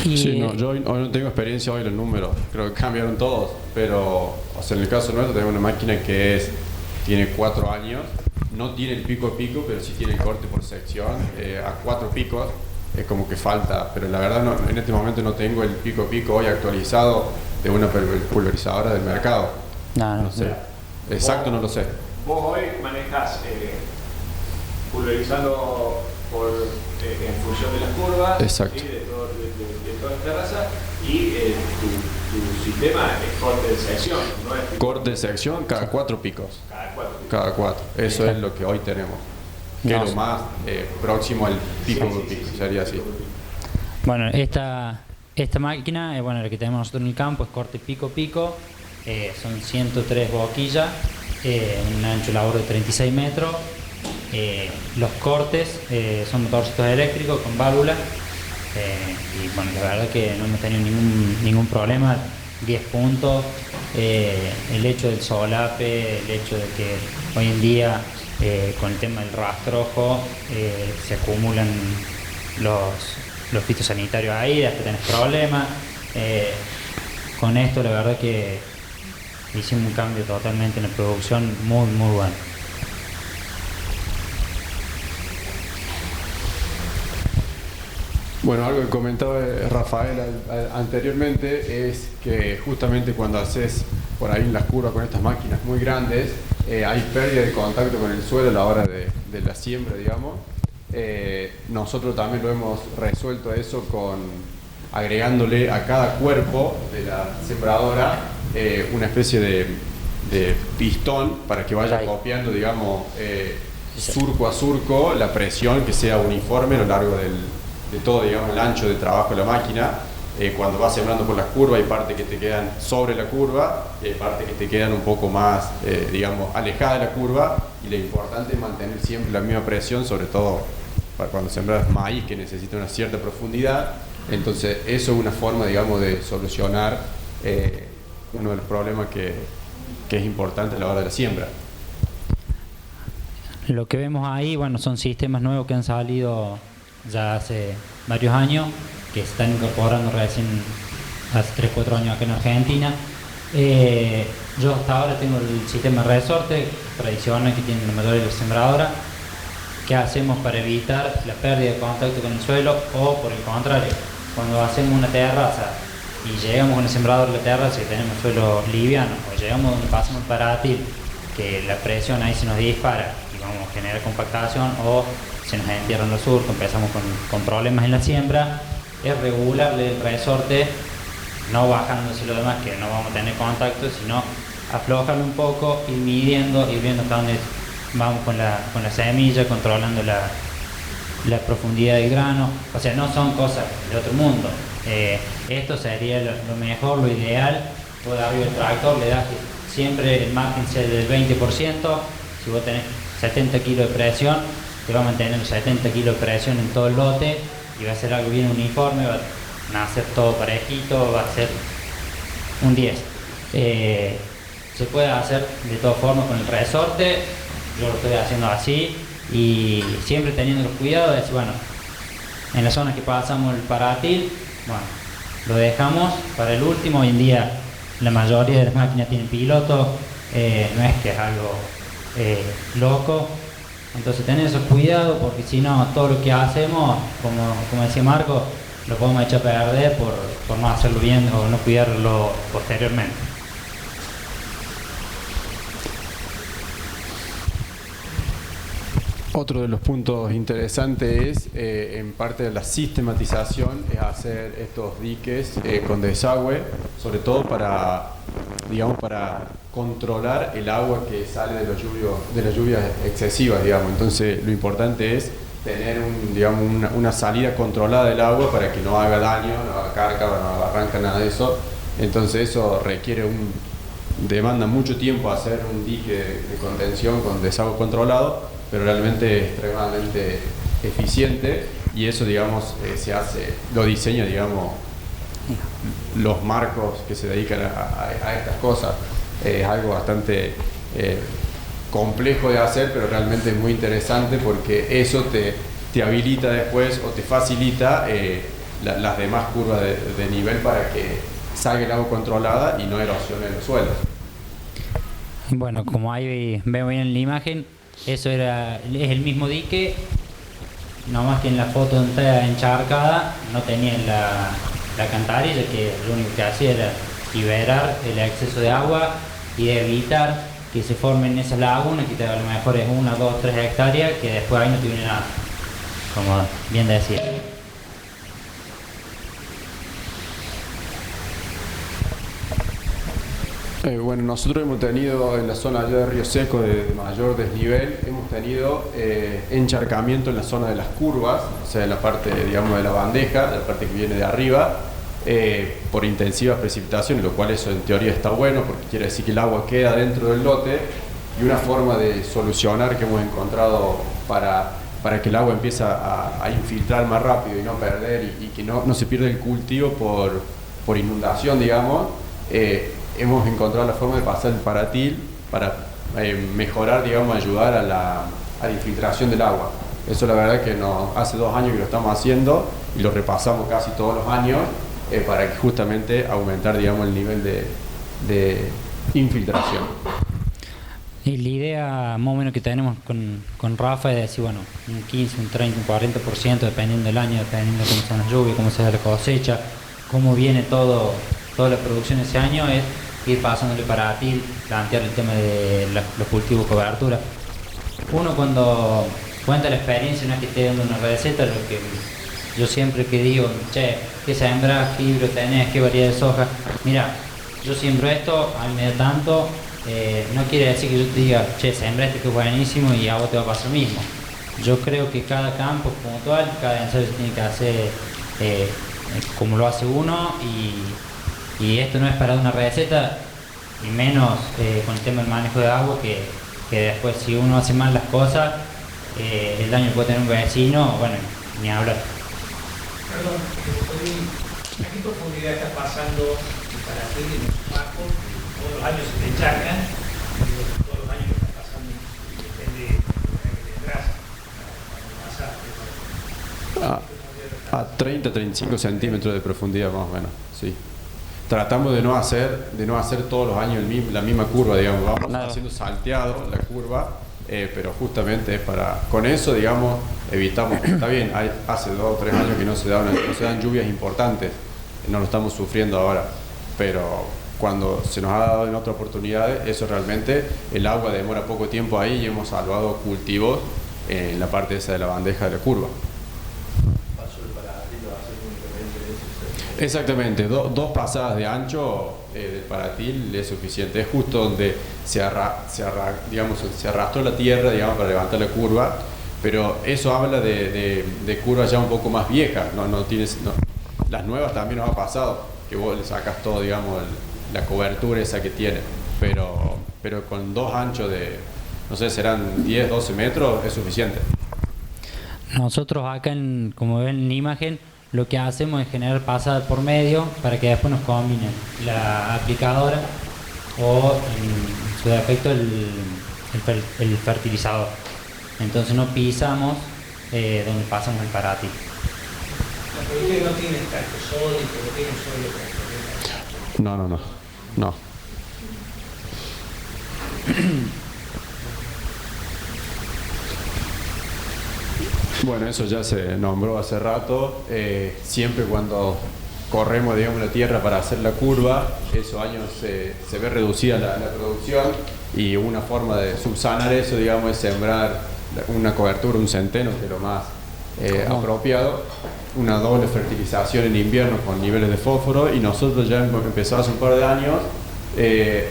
Sí, no, yo hoy no tengo experiencia hoy en los números, creo que cambiaron todos, pero o sea, en el caso nuestro tenemos una máquina que tiene 4 años, no tiene el pico a pico, pero sí tiene el corte por sección, a 4 picos. Es como que falta, pero la verdad no, en este momento no tengo el pico a pico hoy actualizado de una pulverizadora del mercado. No sé. Exacto, no lo sé. Vos hoy manejás pulverizando en función de las curvas, exacto, ¿sí? de toda la terraza, y tu sistema es corte de sección, ¿no? Es corte de sección cada 4 picos. Cada 4. Eso es lo que hoy tenemos. Que es lo más próximo al pico por pico, sería así. Bueno, esta máquina, bueno, la que tenemos nosotros en el campo, es corte pico-pico, son 103 boquillas, un ancho labor de 36 metros. Los cortes son motorcitos eléctricos con válvula, y bueno, la verdad que no hemos tenido ningún problema. 10 puntos. El hecho del solape, el hecho de que hoy en día con el tema del rastrojo se acumulan los fitosanitarios ahí, hasta tenés problemas. Con esto la verdad que hicimos un cambio totalmente en la producción muy bueno. Bueno, algo que comentaba Rafael anteriormente es que justamente cuando haces por ahí en las curvas con estas máquinas muy grandes, hay pérdida de contacto con el suelo a la hora de la siembra, digamos. Nosotros también lo hemos resuelto eso agregándole a cada cuerpo de la sembradora una especie de pistón para que vaya copiando, digamos, surco a surco la presión, que sea uniforme a lo largo de todo, digamos, el ancho de trabajo de la máquina. Cuando vas sembrando por las curvas hay partes que te quedan sobre la curva y hay partes que te quedan un poco más, digamos, alejadas de la curva, y lo importante es mantener siempre la misma presión, sobre todo para cuando sembras maíz, que necesita una cierta profundidad. Entonces eso es una forma, digamos, de solucionar uno de los problemas que es importante a la hora de la siembra. Lo que vemos ahí, bueno, son sistemas nuevos que han salido ya hace varios años, que se están incorporando recién hace 3-4 años acá en Argentina. Yo hasta ahora tengo el sistema resorte tradicional que tiene la mayoría de las sembradoras. ¿Qué hacemos para evitar la pérdida de contacto con el suelo? O por el contrario, cuando hacemos una terraza y llegamos con el sembrador de la terraza y tenemos suelo liviano, o llegamos donde pasamos el paratil, que la presión ahí se nos dispara y vamos a generar compactación, o se nos entierran los surcos, empezamos con problemas en la siembra, es regularle el resorte, no bajándose lo demás, que no vamos a tener contacto, sino aflojarlo un poco, ir midiendo, ir viendo hasta dónde vamos con la semilla, controlando la profundidad del grano. O sea, no son cosas de otro mundo. Esto sería lo mejor, lo ideal. Vos de arriba del tractor le das que siempre el margen sea del 20%. Si vos tenés 70 kilos de presión, te va a mantener los 70 kilos de presión en todo el lote y va a ser algo bien uniforme, va a nacer todo parejito, va a ser un 10. Se puede hacer de todas formas con el resorte, yo lo estoy haciendo así y siempre teniendo los cuidados de decir, bueno, en la zona que pasamos el paratil, bueno, lo dejamos para el último. Hoy en día la mayoría de las máquinas tienen piloto, no es que es algo loco, entonces tener esos cuidados porque si no todo lo que hacemos, como decía Marco, lo podemos echar a perder por no hacerlo bien o no cuidarlo posteriormente. Otro de los puntos interesantes es, en parte de la sistematización, es hacer estos diques con desagüe, sobre todo para controlar el agua que sale de las lluvias excesivas, digamos. Entonces, lo importante es tener una salida controlada del agua para que no haga daño, no haga cárcava, no haga barranca, nada de eso. Entonces, eso demanda mucho tiempo hacer un dique de contención con desagüe controlado, pero realmente es extremadamente eficiente, y eso, digamos, lo diseña, digamos, los marcos que se dedican a estas cosas. Es algo bastante complejo de hacer, pero realmente es muy interesante porque eso te habilita después o te facilita las demás curvas de nivel para que salga el agua controlada y no erosione los suelos. Bueno, como ahí veo bien en la imagen, es el mismo dique, nomás que en la foto donde está encharcada no tenía la cantarilla, que lo único que hacía era liberar el exceso de agua y evitar que se formen esas lagunas, que a lo mejor es 1, 2, 3 hectáreas, que después ahí no te viene nada, como bien decía. Bueno, nosotros hemos tenido en la zona allá de Río Seco de mayor desnivel, hemos tenido encharcamiento en la zona de las curvas, o sea, en la parte, digamos, de la bandeja, de la parte que viene de arriba, por intensivas precipitaciones, lo cual eso en teoría está bueno porque quiere decir que el agua queda dentro del lote, y una forma de solucionar que hemos encontrado para que el agua empiece a infiltrar más rápido y no perder y que no se pierda el cultivo por inundación, digamos. Hemos encontrado la forma de pasar el paratil para mejorar, digamos, ayudar a la infiltración del agua. Eso la verdad que hace 2 años que lo estamos haciendo y lo repasamos casi todos los años para que justamente aumentar, digamos, el nivel de infiltración. Y la idea más o menos que tenemos con Rafa es decir, bueno, un 15, un 30, un 40%, dependiendo del año, dependiendo de cómo sean las lluvias, cómo sea la cosecha, cómo viene toda la producción ese año, es ir pasándole paratil, plantear el tema de los cultivos cobertura. Uno cuando cuenta la experiencia, no es que esté dando una receta, lo que yo siempre que digo, che, ¿qué sembras? ¿Qué hibrio tenés? ¿Qué variedad de soja? Mira, yo siembro esto, a mí me da tanto, no quiere decir que yo te diga, che, sembra este que es buenísimo y a vos te va a pasar lo mismo. Yo creo que cada campo es puntual, cada ensayo se tiene que hacer como lo hace uno, y esto no es para una receta, y menos con el tema del manejo de agua, que después si uno hace mal las cosas, el daño que puede tener un vecino, bueno, ni hablar. Perdón, ¿a qué profundidad está pasando el paratil en los marcos? Todos los años se te encharcan, todos los años que está pasando, depende de la que tendrás. A 30-35 centímetros de profundidad más o menos, sí. Tratamos de no hacer todos los años la misma curva, digamos, vamos haciendo salteado la curva, pero justamente con eso, digamos, evitamos, está bien, hace 2 o 3 años que no se dan lluvias importantes, no lo estamos sufriendo ahora, pero cuando se nos ha dado en otras oportunidades, eso realmente, el agua demora poco tiempo ahí y hemos salvado cultivos en la parte esa de la bandeja de la curva. Exactamente, 2 pasadas de ancho del paratil es suficiente. Es justo donde se arrastró la tierra, digamos, para levantar la curva, pero eso habla de curvas ya un poco más viejas. Las nuevas también nos ha pasado, que vos le sacas todo, digamos, la cobertura esa que tiene, pero con 2 anchos de, no sé, serán 10, 12 metros, es suficiente. Nosotros acá, como ven en la imagen, lo que hacemos es generar pasadas por medio para que después nos combinen la aplicadora o en su defecto el fertilizador. Entonces no pisamos donde pasamos el parati. La producción no tiene extracto sódico, no tiene un solo extracto. No. Bueno, eso ya se nombró hace rato. Siempre cuando corremos, digamos, la tierra para hacer la curva, esos años se ve reducida la producción, y una forma de subsanar eso, digamos, es sembrar una cobertura, un centeno, que es lo más apropiado, una doble fertilización en invierno con niveles de fósforo, y nosotros ya hemos empezado hace un par de años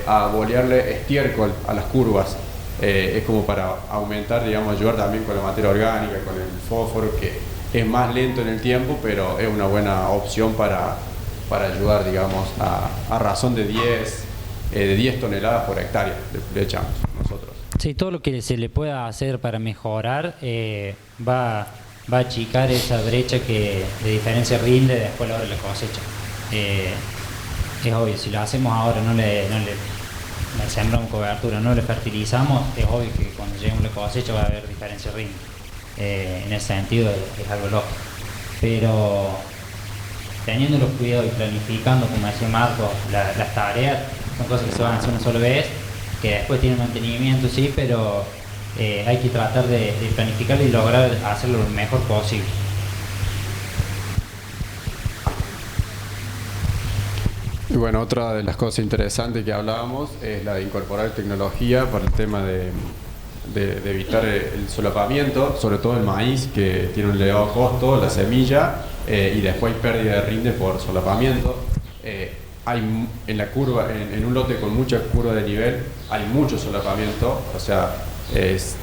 a bolearle estiércol a las curvas. Es como para aumentar, digamos, ayudar también con la materia orgánica, con el fósforo, que es más lento en el tiempo, pero es una buena opción para ayudar, digamos, a razón de 10 toneladas por hectárea le echamos nosotros. Sí, todo lo que se le pueda hacer para mejorar va a achicar esa brecha que de diferencia rinde después a la hora de la cosecha. Es obvio, si lo hacemos ahora, no le sembramos cobertura, no le fertilizamos, es obvio que cuando lleguemos a la cosecha va a haber diferencia rinde. En ese sentido es algo lógico. Pero teniendo los cuidados y planificando, como decía Marco, las tareas son cosas que se van a hacer una sola vez, que después tienen mantenimiento, sí, pero hay que tratar de planificarlo y lograr hacerlo lo mejor posible. Y bueno, otra de las cosas interesantes que hablábamos es la de incorporar tecnología para el tema de evitar el solapamiento, sobre todo el maíz, que tiene un elevado costo, la semilla, y después hay pérdida de rinde por solapamiento. Hay en la curva, en un lote con mucha curva de nivel, hay mucho solapamiento, o sea,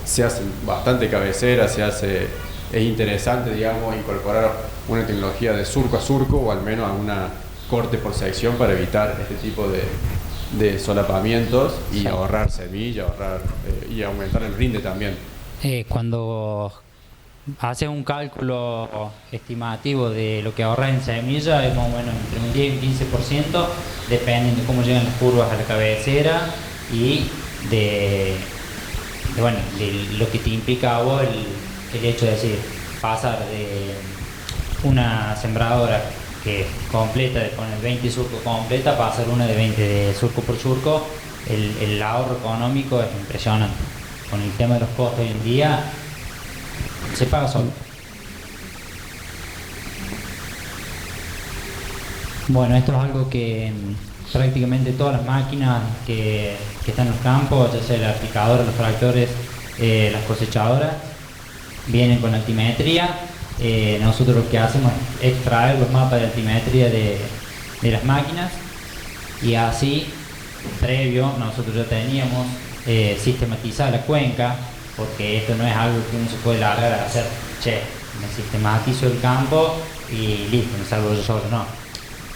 se hace bastante cabecera, es interesante, digamos, incorporar una tecnología de surco a surco, o al menos a una corte por sección, para evitar este tipo de solapamientos y ahorrar semilla, y aumentar el rinde también. Cuando haces un cálculo estimativo de lo que ahorras en semilla, es más o menos entre un 10 y un 15%, dependiendo de cómo llegan las curvas a la cabecera y de lo que te implica a vos el hecho de decir, pasar de una sembradora que completa, de poner 20 surcos completa, pasar una de 20 de surco por surco. El ahorro económico es impresionante. Con el tema de los costos hoy en día, se paga solo. Bueno, esto es algo que prácticamente todas las máquinas que están en los campos, ya sea la aplicadora, los tractores, las cosechadoras, vienen con altimetría. Nosotros lo que hacemos es extraer los mapas de altimetría de las máquinas, y así, previo, nosotros ya teníamos sistematizada la cuenca, porque esto no es algo que uno se puede largar a hacer, me sistematizo el campo y listo, me salvo yo solo, no.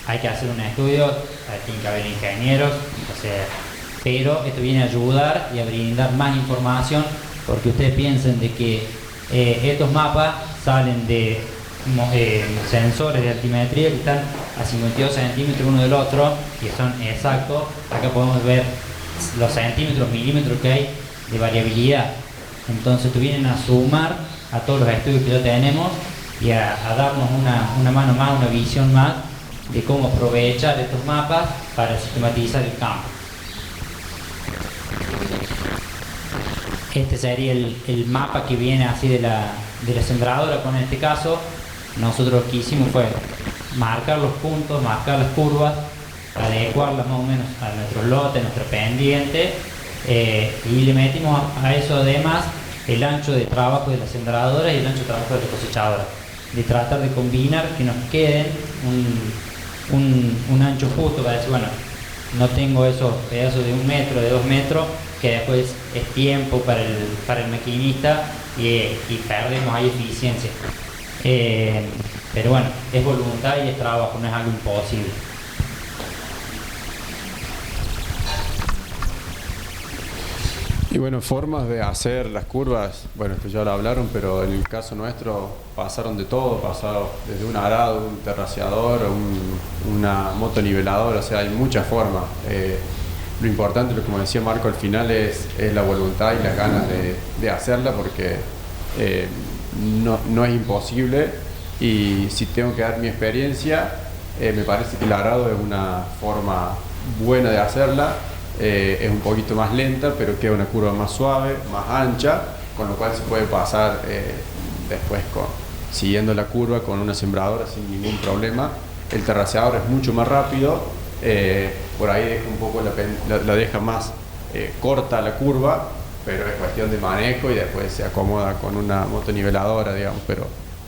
Hay que hacer un estudio, tiene que haber ingenieros, pero esto viene a ayudar y a brindar más información, porque ustedes piensen de que estos mapas salen de sensores de altimetría que están a 52 centímetros uno del otro, y son exactos. Acá podemos ver los centímetros, milímetros que hay de variabilidad. Entonces esto vienen a sumar a todos los estudios que ya tenemos y a darnos una mano más, una visión más de cómo aprovechar estos mapas para sistematizar el campo. Este sería el mapa que viene así de la sembradora. Con este caso, nosotros lo que hicimos fue marcar los puntos, marcar las curvas, adecuarlas más o menos a nuestro lote, a nuestra pendiente, y le metimos a eso además el ancho de trabajo de la sembradora y el ancho de trabajo de la cosechadora, de tratar de combinar que nos queden un ancho justo para decir, bueno, no tengo esos pedazos de 1 metro, de 2 metros, que después es tiempo para el maquinista y perdemos ahí eficiencia. Pero bueno, es voluntad y es trabajo, no es algo imposible. Y bueno, formas de hacer las curvas, bueno, esto ya lo hablaron, pero en el caso nuestro pasaron de todo, pasaron desde un arado, un terraceador, una motoniveladora, o sea, hay muchas formas. lo importante, como decía Marco al final, es la voluntad y las ganas de hacerla, porque no es imposible. Y si tengo que dar mi experiencia, me parece que el arado es una forma buena de hacerla. Es un poquito más lenta, pero queda una curva más suave, más ancha, con lo cual se puede pasar después siguiendo la curva con una sembradora sin ningún problema. El terraceador es mucho más rápido, por ahí deja un poco la deja más corta la curva, pero es cuestión de manejo y después se acomoda con una motoniveladora, digamos. Pero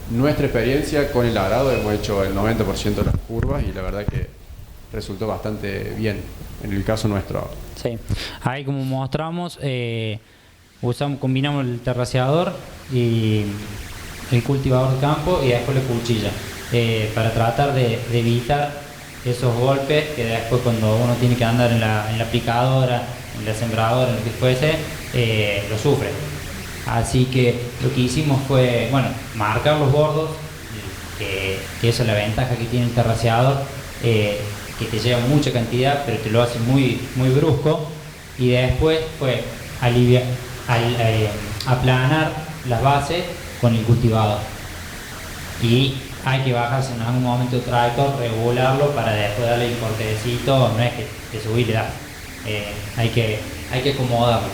nuestra experiencia con el arado, hemos hecho el 90% de las curvas y la verdad que resultó bastante bien en el caso nuestro. Sí, ahí como mostramos, combinamos el terraceador y el cultivador de campo y después la cuchilla, para tratar de evitar esos golpes que después, cuando uno tiene que andar en la aplicadora, en la sembradora, en lo que fuese, lo sufre. Así que lo que hicimos fue, bueno, marcar los bordos, que esa es la ventaja que tiene el terraceador, que te lleva mucha cantidad, pero te lo hace muy, muy brusco. Y después fue aplanar las bases con el cultivador. Y hay que bajarse en algún momento el tractor, regularlo para después darle el cortecito. No es que te subís y le das, hay que acomodarlo.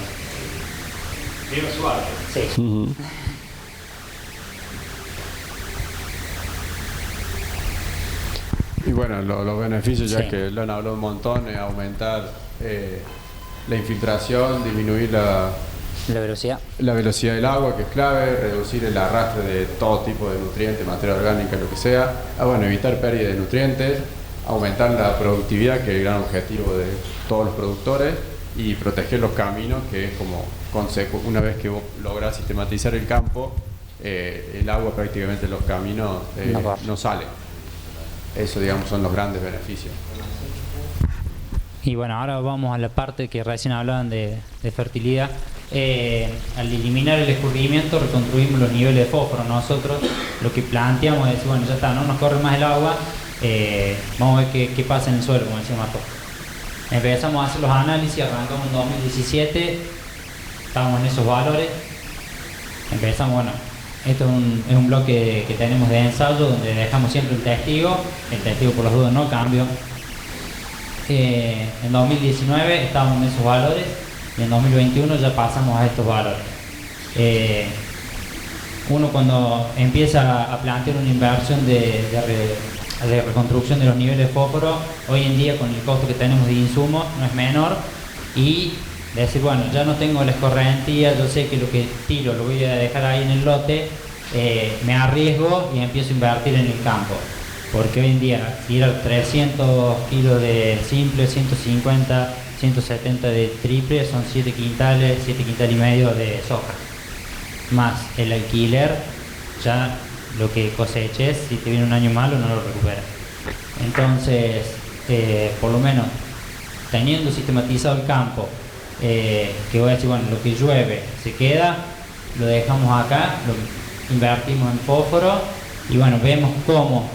Bien suave. Sí. Y bueno, los beneficios, ya sí, que lo han hablado un montón, es aumentar la infiltración, disminuir la velocidad del agua, que es clave, reducir el arrastre de todo tipo de nutrientes, materia orgánica, lo que sea. Bueno, evitar pérdida de nutrientes, aumentar la productividad, que es el gran objetivo de todos los productores, y proteger los caminos, que es como una vez que vos lográs sistematizar el campo, el agua prácticamente en los caminos no sale. Eso, digamos, son los grandes beneficios. Y bueno, ahora vamos a la parte que recién hablaban de fertilidad. Al eliminar el escurrimiento, reconstruimos los niveles de fósforo. Nosotros lo que planteamos es, bueno, ya está, no nos corre más el agua, vamos a ver qué pasa en el suelo, como decía Marco. Empezamos a hacer los análisis, arrancamos en 2017, estábamos en esos valores. Empezamos, bueno, esto es un bloque que tenemos de ensayo, donde dejamos siempre el testigo por las dudas no cambio. En 2019 estábamos en esos valores y en 2021 ya pasamos a estos valores. Uno, cuando empieza a plantear una inversión de reconstrucción de los niveles de fósforo, hoy en día con el costo que tenemos de insumos no es menor, y decir, bueno, ya no tengo la escorrentía, yo sé que lo que tiro lo voy a dejar ahí en el lote, me arriesgo y empiezo a invertir en el campo. Porque hoy en día tirar 300 kilos de simple, 150, 170 de triple, son 7 quintales y medio de soja. Más el alquiler, ya lo que coseches, si te viene un año malo, no lo recuperas. Entonces, por lo menos, teniendo sistematizado el campo, que voy a decir, bueno, lo que llueve se queda, lo dejamos acá, lo invertimos en fósforo y bueno, vemos cómo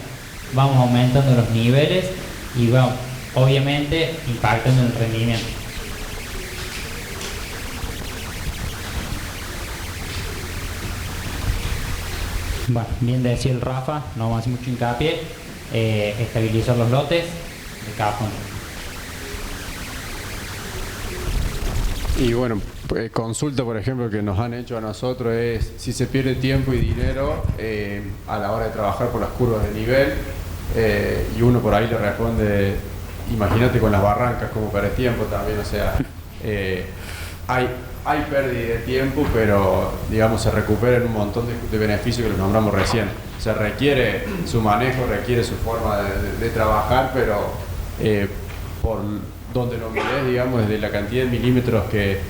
vamos aumentando los niveles y vamos, obviamente, impactando en el rendimiento. Bueno, bien decía el Rafa, no vamos a hacer mucho hincapié, estabilizar los lotes de cada fondo. Y bueno, consulta, por ejemplo, que nos han hecho a nosotros es si se pierde tiempo y dinero a la hora de trabajar por las curvas de nivel, y uno por ahí le responde, imagínate con las barrancas como perdés tiempo también, o sea, hay pérdida de tiempo, pero digamos se recuperan un montón de beneficios que los nombramos recién. O sea, requiere su manejo, requiere su forma de trabajar, pero por donde lo mires, digamos, desde la cantidad de milímetros que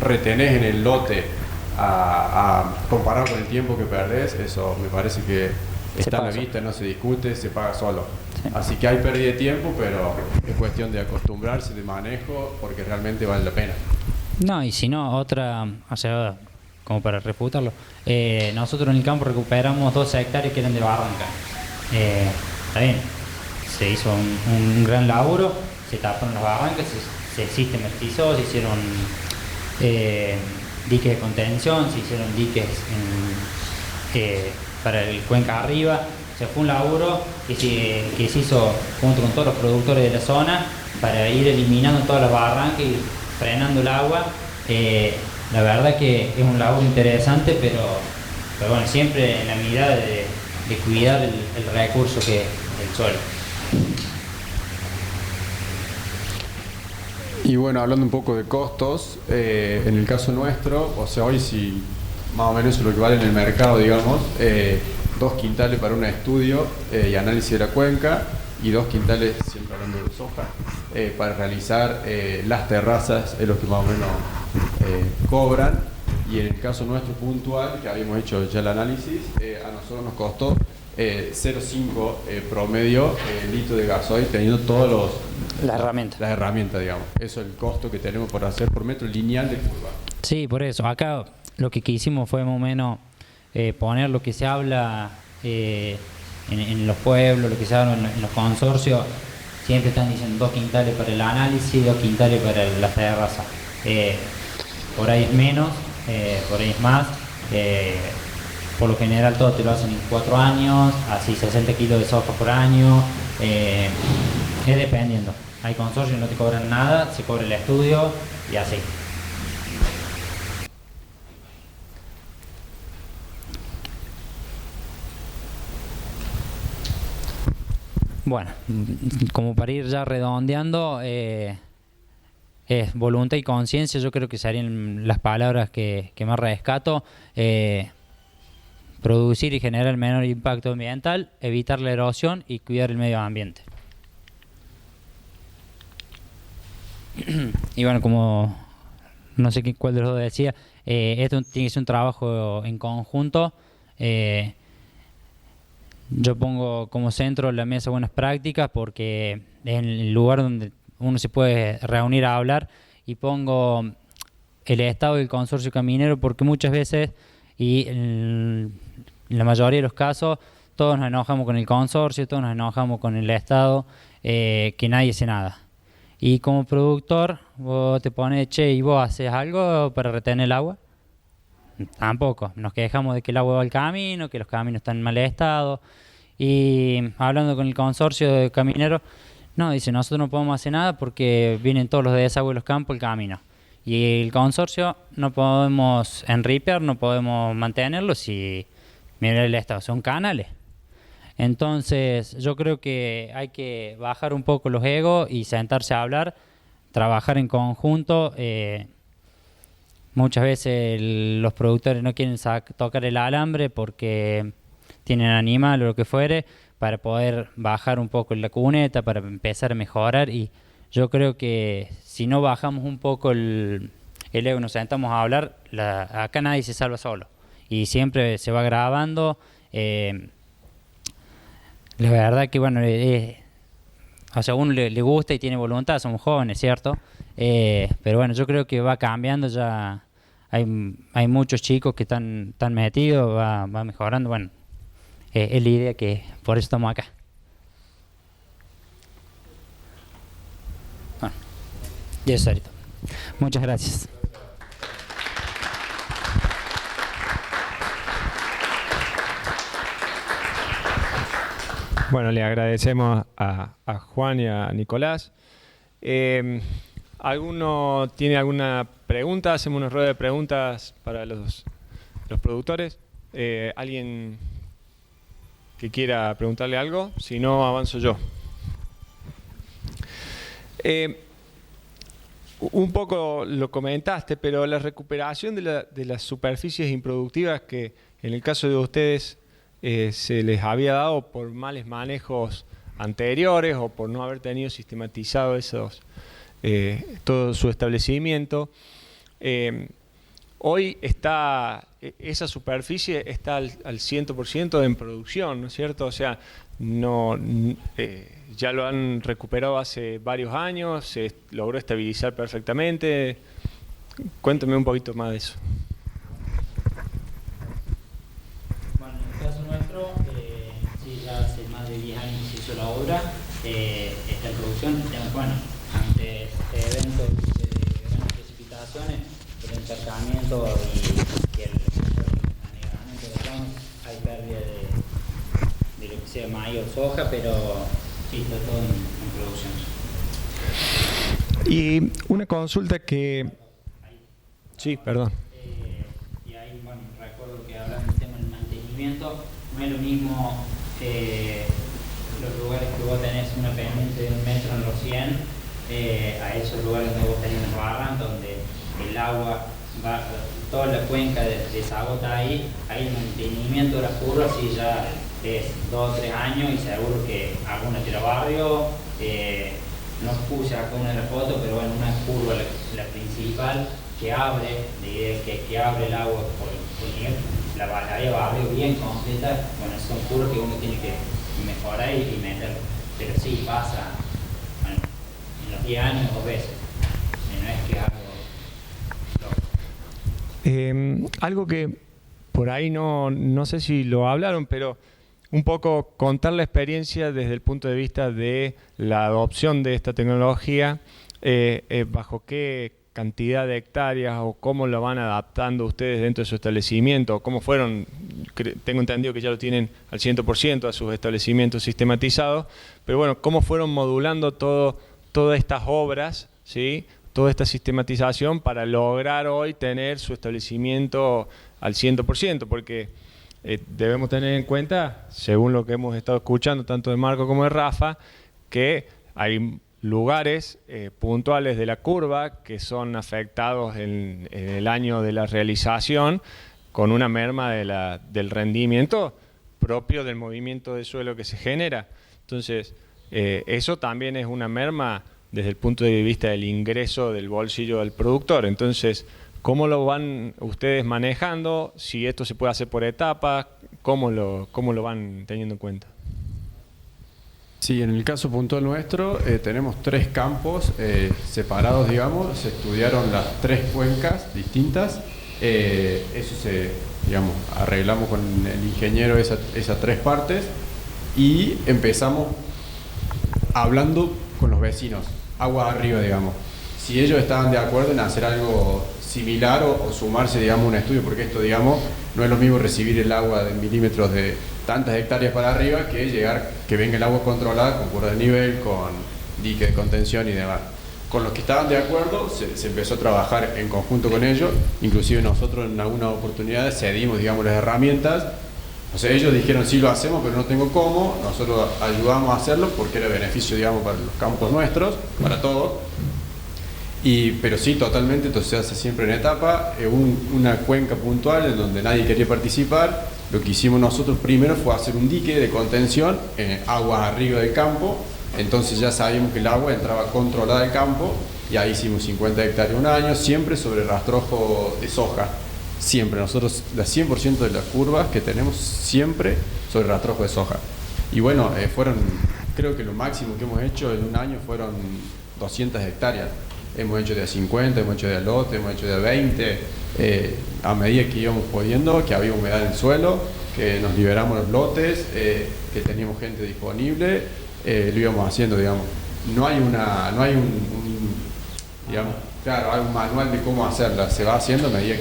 retenés en el lote a comparar con el tiempo que perdés, eso me parece que está a la vista, no se discute, se paga solo. Sí. Así que hay pérdida de tiempo, pero es cuestión de acostumbrarse, de manejo, porque realmente vale la pena. No, y si no, otra, o sea, como para refutarlo, nosotros en el campo recuperamos 12 hectáreas que eran de barranca. Está bien, se hizo un gran laburo, se taparon los barrancos, se sistematizó, se hicieron diques de contención, se hicieron diques para el cuenca arriba. O sea, fue un laburo que se hizo junto con todos los productores de la zona para ir eliminando todas las barrancas y frenando el agua. La verdad que es un laburo interesante, pero bueno, siempre en la mirada de cuidar el recurso que es el suelo. Y bueno, hablando un poco de costos, en el caso nuestro, o sea, hoy si más o menos es lo que vale en el mercado, digamos, 2 quintales para un estudio y análisis de la cuenca, y 2 quintales, siempre hablando de soja, para realizar las terrazas, es lo que más o menos cobran. Y en el caso nuestro puntual, que habíamos hecho ya el análisis, a nosotros nos costó 0,5 promedio litro de gasoil, teniendo todos las herramientas, digamos. Eso es el costo que tenemos por hacer por metro lineal de curva. Sí, por eso. Acá lo que quisimos fue más o menos poner lo que se habla en los pueblos, lo que se habla en los consorcios. Siempre están diciendo 2 quintales para el análisis, 2 quintales para la terraza. Por ahí es menos, por ahí es más. Por lo general todo te lo hacen en 4 años, así 60 kilos de soja por año. Es dependiendo. Hay consorcios que no te cobran nada, se cobra el estudio y así. Bueno, como para ir ya redondeando, es voluntad y conciencia, yo creo que serían las palabras que más rescato. Producir y generar el menor impacto ambiental, evitar la erosión y cuidar el medio ambiente. Y bueno, como no sé cuál de los dos decía, esto tiene que ser un trabajo en conjunto. Yo pongo como centro la mesa buenas prácticas porque es el lugar donde uno se puede reunir a hablar, y pongo el Estado y el consorcio caminero porque muchas veces, y en la mayoría de los casos, todos nos enojamos con el consorcio, todos nos enojamos con el Estado, que nadie hace nada. Y como productor, vos te pones, che, ¿y vos haces algo para retener el agua? Tampoco. Nos quejamos de que el agua va al camino, que los caminos están en mal estado. Y hablando con el consorcio de camineros, no, dice, nosotros no podemos hacer nada porque vienen todos los desagües de los campos al camino. Y el consorcio no podemos enripear, no podemos mantenerlo si mira el estado, son canales. Entonces yo creo que hay que bajar un poco los egos y sentarse a hablar, trabajar en conjunto. Muchas veces los productores no quieren tocar el alambre porque tienen animal o lo que fuere, para poder bajar un poco la cuneta, para empezar a mejorar. Y yo creo que si no bajamos un poco el ego, nos sentamos a hablar, acá nadie se salva solo. Y siempre se va grabando. La verdad que bueno, o sea, a uno le gusta y tiene voluntad, somos jóvenes, ¿cierto? Pero bueno, yo creo que va cambiando ya. Hay muchos chicos que están metidos, va mejorando. Bueno, es la idea, que por eso estamos acá. Bueno, y eso es todo. Muchas gracias. Bueno, le agradecemos a Juan y a Nicolás. ¿Alguno tiene alguna pregunta? Hacemos una rueda de preguntas para los productores. ¿Alguien que quiera preguntarle algo? Si no, avanzo yo. Un poco lo comentaste, pero la recuperación de las superficies improductivas que en el caso de ustedes se les había dado por males manejos anteriores o por no haber tenido sistematizado todo su establecimiento, hoy esa superficie está al 100% en producción, ¿no es cierto? O sea, ya lo han recuperado hace varios años, se logró estabilizar perfectamente. Cuéntame un poquito más de eso. Bueno, en el caso nuestro, sí, ya hace más de 10 años se hizo la obra, está en producción. Bueno, diferentes eventos de grandes precipitaciones, el encharcamiento y el anegamiento de zonas, hay pérdida de lo que sea maíz o soja, pero sí, está todo en producción. Y una consulta que... Sí, perdón. Y ahí, bueno, recuerdo que hablando del tema del mantenimiento, no es lo mismo los lugares que vos tenés una pendiente de 1 metro en los 100, a esos lugares donde vos tenés una barranca, donde el agua va, toda la cuenca desagota ahí el mantenimiento de las curvas sí ya es 2 o 3 años y seguro que alguna tira barrio, no puse acá una de las fotos, pero bueno, una curva, la principal, que abre, que abre el agua por nivel, la área barrio bien completa, bueno, son curvas que uno tiene que mejorar y meter, pero sí pasa, bueno, en los 10 años 2 veces, no es que algo loco. Algo que por ahí no sé si lo hablaron, pero un poco contar la experiencia desde el punto de vista de la adopción de esta tecnología, bajo qué cantidad de hectáreas o cómo lo van adaptando ustedes dentro de su establecimiento, cómo fueron, tengo entendido que ya lo tienen al 100% a sus establecimientos sistematizados, pero bueno, cómo fueron modulando todas estas obras, ¿sí? Toda esta sistematización para lograr hoy tener su establecimiento al 100%, porque debemos tener en cuenta, según lo que hemos estado escuchando tanto de Marco como de Rafa, que hay lugares puntuales de la curva que son afectados en el año de la realización con una merma del rendimiento propio del movimiento de suelo que se genera. Entonces, eso también es una merma desde el punto de vista del ingreso del bolsillo del productor. Entonces, ¿cómo lo van ustedes manejando? Si esto se puede hacer por etapas, ¿cómo lo van teniendo en cuenta? Sí, en el caso puntual nuestro tenemos 3 campos separados, digamos, se estudiaron las 3 cuencas distintas, eso arreglamos con el ingeniero esas 3 partes y empezamos hablando con los vecinos, aguas arriba, digamos, si ellos estaban de acuerdo en hacer algo similar o sumarse, digamos, a un estudio, porque esto, digamos, no es lo mismo recibir el agua de milímetros de tantas hectáreas para arriba que que venga el agua controlada con curva de nivel, con dique de contención y demás. Con los que estaban de acuerdo se empezó a trabajar en conjunto con ellos, inclusive nosotros en algunas oportunidades cedimos, digamos, las herramientas. O sea, ellos dijeron sí lo hacemos, pero no tengo cómo, nosotros ayudamos a hacerlo porque era beneficio, digamos, para los campos nuestros, para todos. Pero sí, totalmente, entonces se hace siempre en etapa, una cuenca puntual en donde nadie quería participar. Lo que hicimos nosotros primero fue hacer un dique de contención, aguas arriba del campo, entonces ya sabíamos que el agua entraba controlada del campo y ahí hicimos 50 hectáreas un año, siempre sobre rastrojo de soja, siempre, nosotros el 100% de las curvas que tenemos siempre sobre rastrojo de soja. Y bueno, creo que lo máximo que hemos hecho en un año fueron 200 hectáreas. Hemos hecho de a 50, hemos hecho de a lote, hemos hecho de a 20, a medida que íbamos pudiendo, que había humedad en el suelo, que nos liberamos los lotes, que teníamos gente disponible, lo íbamos haciendo, digamos. No hay digamos, claro, hay un manual de cómo hacerla, se va haciendo a medida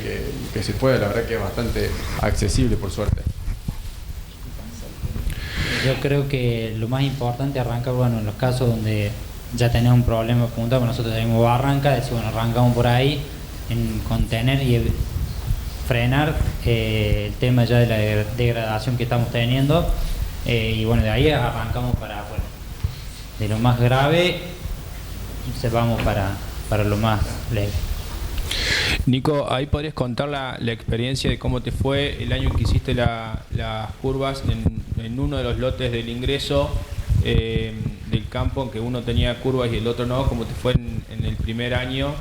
que se puede, la verdad que es bastante accesible, por suerte. Yo creo que lo más importante es arrancar, bueno, en los casos donde ya tenés un problema puntual, nosotros tenemos barranca, decimos, bueno, arrancamos por ahí, en contener y frenar el tema ya de la degradación que estamos teniendo, y bueno, de ahí arrancamos para afuera. De lo más grave, se vamos para lo más leve. Nico, ahí podrías contar la experiencia de cómo te fue el año en que hiciste las curvas en uno de los lotes del ingreso del campo, en que uno tenía curvas y el otro no, cómo te fue en el primer año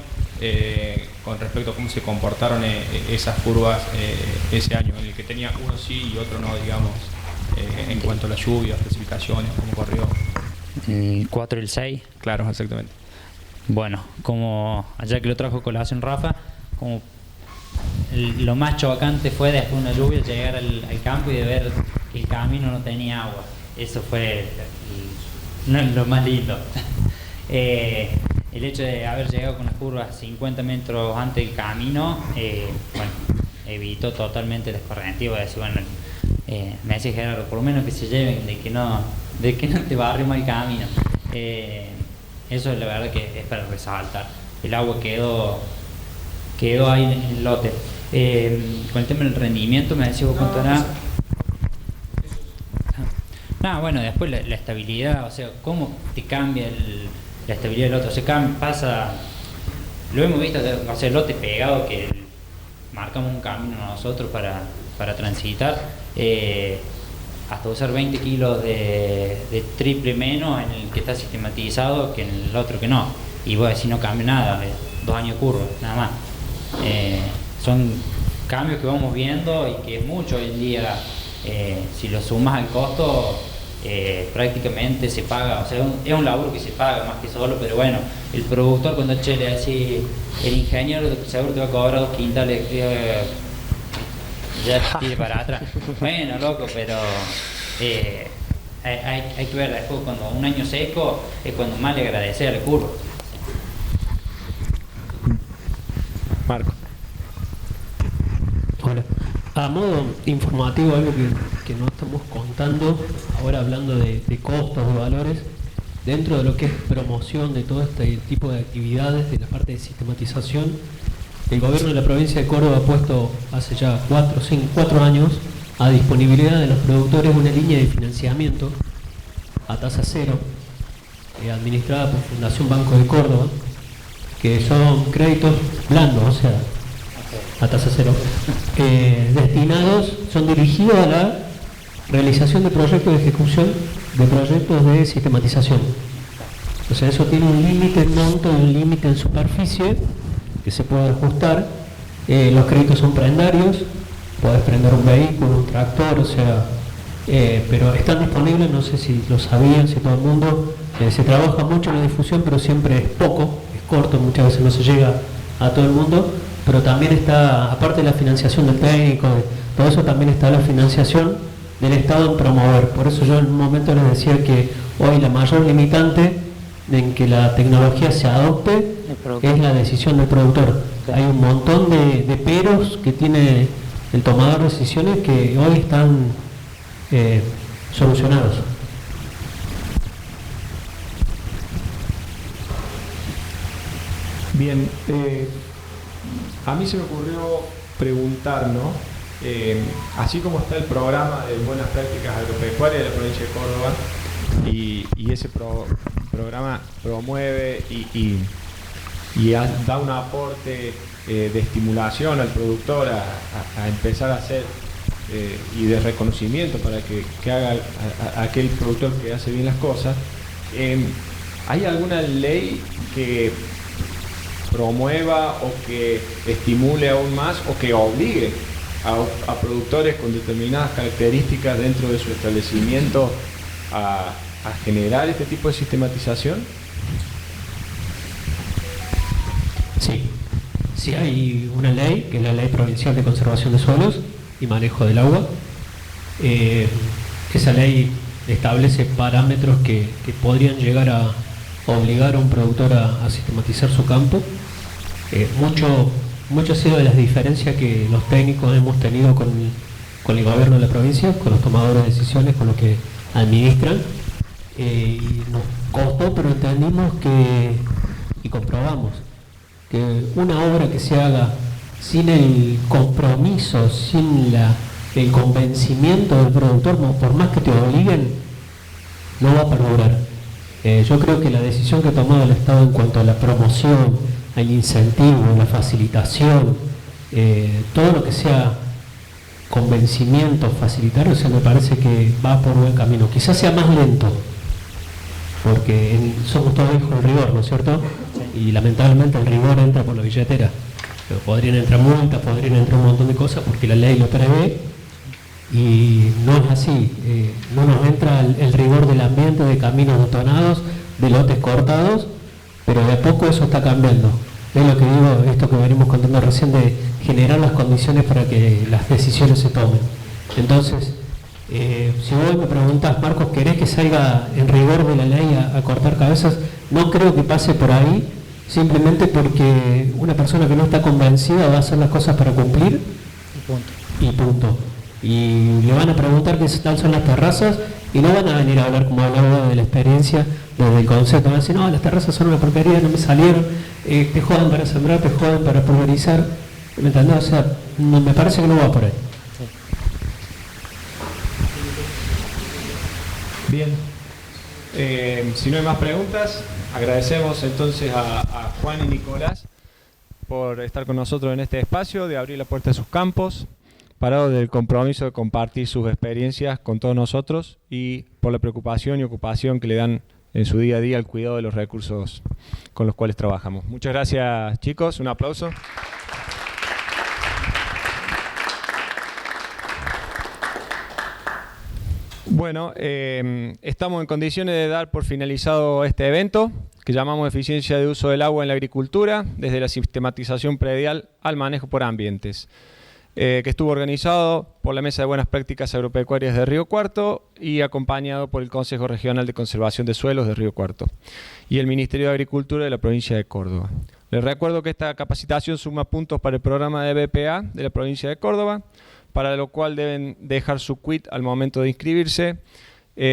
con respecto a cómo se comportaron esas curvas ese año, en el que tenía uno sí y otro no, digamos, en cuanto a las lluvias, precipitaciones, cómo corrió. El 4 y el 6. Claro, exactamente. Bueno, como allá que lo trajo colación Rafa, como lo más chocante fue después de una lluvia llegar al campo y de ver que el camino no tenía agua. Eso fue lo más lindo. el hecho de haber llegado con las curvas 50 metros antes del camino, bueno, evitó totalmente el escorrentía. Voy a decir, bueno, me decía Gerardo, por lo menos que se lleven de que no te barremos el camino. Eso es la verdad que es para resaltar. El agua quedó ahí en el lote. Con el tema del rendimiento, me decía vos cuánto era. Bueno, después la estabilidad, o sea, cómo te cambia la estabilidad del lote. O sea, pasa, lo hemos visto, o sea, el lote pegado que marcamos un camino nosotros para transitar, hasta usar 20 kilos de triple menos en el que está sistematizado que en el otro que no. Y vos decís, no cambia nada, 2 años de curva, nada más. Son cambios que vamos viendo y que es mucho hoy en día. Si lo sumas al costo, prácticamente se paga, o sea, es un laburo que se paga más que solo, pero bueno, el productor cuando le decís, el ingeniero seguro te va a cobrar 2 quintales, ya tire para atrás. Bueno, loco, pero hay que ver después, cuando un año seco es cuando más le agradece al curvo. Marco. Hola. A modo informativo, algo que no estamos contando, ahora hablando de costos, de valores, dentro de lo que es promoción de todo este tipo de actividades, de la parte de sistematización, el gobierno de la provincia de Córdoba ha puesto hace ya 4 años a disponibilidad de los productores una línea de financiamiento a tasa cero, administrada por Fundación Banco de Córdoba, que son créditos blandos, o sea, a tasa cero, son dirigidos a la realización de proyectos de ejecución de proyectos de sistematización. O sea, eso tiene un límite en monto y un límite en superficie que se puede ajustar. Los créditos son prendarios, podés prender un vehículo, un tractor, o sea, pero están disponibles, no sé si lo sabían, si todo el mundo, se trabaja mucho en la difusión, pero siempre es poco, es corto, muchas veces no se llega a todo el mundo. Pero también está, aparte de la financiación del técnico, todo eso, también está la financiación del Estado en promover. Por eso yo en un momento les decía que hoy la mayor limitante en que la tecnología se adopte es la decisión del productor. Hay un montón de peros que tiene el tomador de decisiones que hoy están solucionados. Bien, a mí se me ocurrió preguntar, ¿no? Así como está el programa de buenas prácticas agropecuarias de la provincia de Córdoba y ese programa promueve y da un aporte de estimulación al productor a empezar a hacer y de reconocimiento para que haga a aquel productor que hace bien las cosas, ¿hay alguna ley que promueva o que estimule aún más o que obligue a productores con determinadas características dentro de su establecimiento a generar este tipo de sistematización? Sí, hay una ley, que es la Ley Provincial de Conservación de Suelos y Manejo del Agua. Esa ley establece parámetros que podrían llegar a obligar a un productor a sistematizar su campo. Mucho ha sido de las diferencias que los técnicos hemos tenido con el gobierno de la provincia, con los tomadores de decisiones, con los que administran. Y nos costó, pero entendimos y comprobamos que una obra que se haga sin el compromiso, sin el convencimiento del productor, por más que te obliguen, no va a perdurar. Yo creo que la decisión que ha tomado el Estado en cuanto a la promoción, al incentivo, la facilitación, todo lo que sea convencimiento, facilitar, o sea, me parece que va por buen camino. Quizás sea más lento, porque somos todos hijos del rigor, ¿no es cierto? Y lamentablemente el rigor entra por la billetera. Pero podrían entrar multas, podrían entrar un montón de cosas porque la ley lo prevé y no es así. No nos entra el rigor del ambiente, de caminos detonados, de lotes cortados, pero de a poco eso está cambiando. Es lo que digo, esto que venimos contando recién, de generar las condiciones para que las decisiones se tomen. Entonces, si vos me preguntás, Marcos, ¿querés que salga en rigor de la ley a cortar cabezas? No creo que pase por ahí, simplemente porque una persona que no está convencida va a hacer las cosas para cumplir y punto. Y le van a preguntar qué tal son las terrazas y no van a venir a hablar como hablaba de la experiencia, desde el concepto. Van a decir, no, las terrazas son una porquería, no me salieron, te jodan para sembrar, te jodan para pulverizar. ¿Me entendés? O sea, no, me parece que no va por ahí. Bien. Si no hay más preguntas, agradecemos entonces a Juan y Nicolás por estar con nosotros en este espacio, de abrir la puerta de sus campos, parado del compromiso de compartir sus experiencias con todos nosotros y por la preocupación y ocupación que le dan en su día a día al cuidado de los recursos con los cuales trabajamos. Muchas gracias, chicos. Un aplauso. Bueno, estamos en condiciones de dar por finalizado este evento que llamamos Eficiencia de Uso del Agua en la Agricultura, desde la sistematización predial al manejo por ambientes, que estuvo organizado por la Mesa de Buenas Prácticas Agropecuarias de Río Cuarto y acompañado por el Consejo Regional de Conservación de Suelos de Río Cuarto y el Ministerio de Agricultura de la provincia de Córdoba. Les recuerdo que esta capacitación suma puntos para el programa de BPA de la provincia de Córdoba, para lo cual deben dejar su quit al momento de inscribirse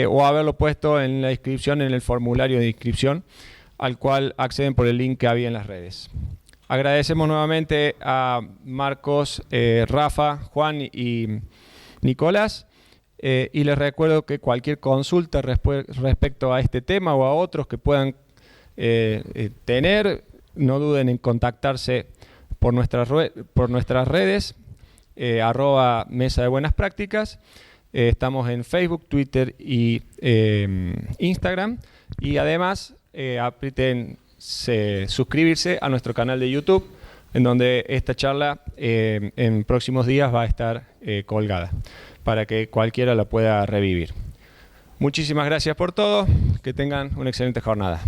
o haberlo puesto en la inscripción en el formulario de inscripción, al cual acceden por el link que había en las redes. Agradecemos nuevamente a Marcos, Rafa, Juan y Nicolás, y les recuerdo que cualquier consulta respecto a este tema o a otros que puedan tener, no duden en contactarse por nuestras redes, @Mesa de Buenas Prácticas. Estamos en Facebook, Twitter y Instagram. Y además aprieten suscribirse a nuestro canal de YouTube, en donde esta charla en próximos días va a estar colgada, para que cualquiera la pueda revivir. Muchísimas gracias por todo. Que tengan una excelente jornada.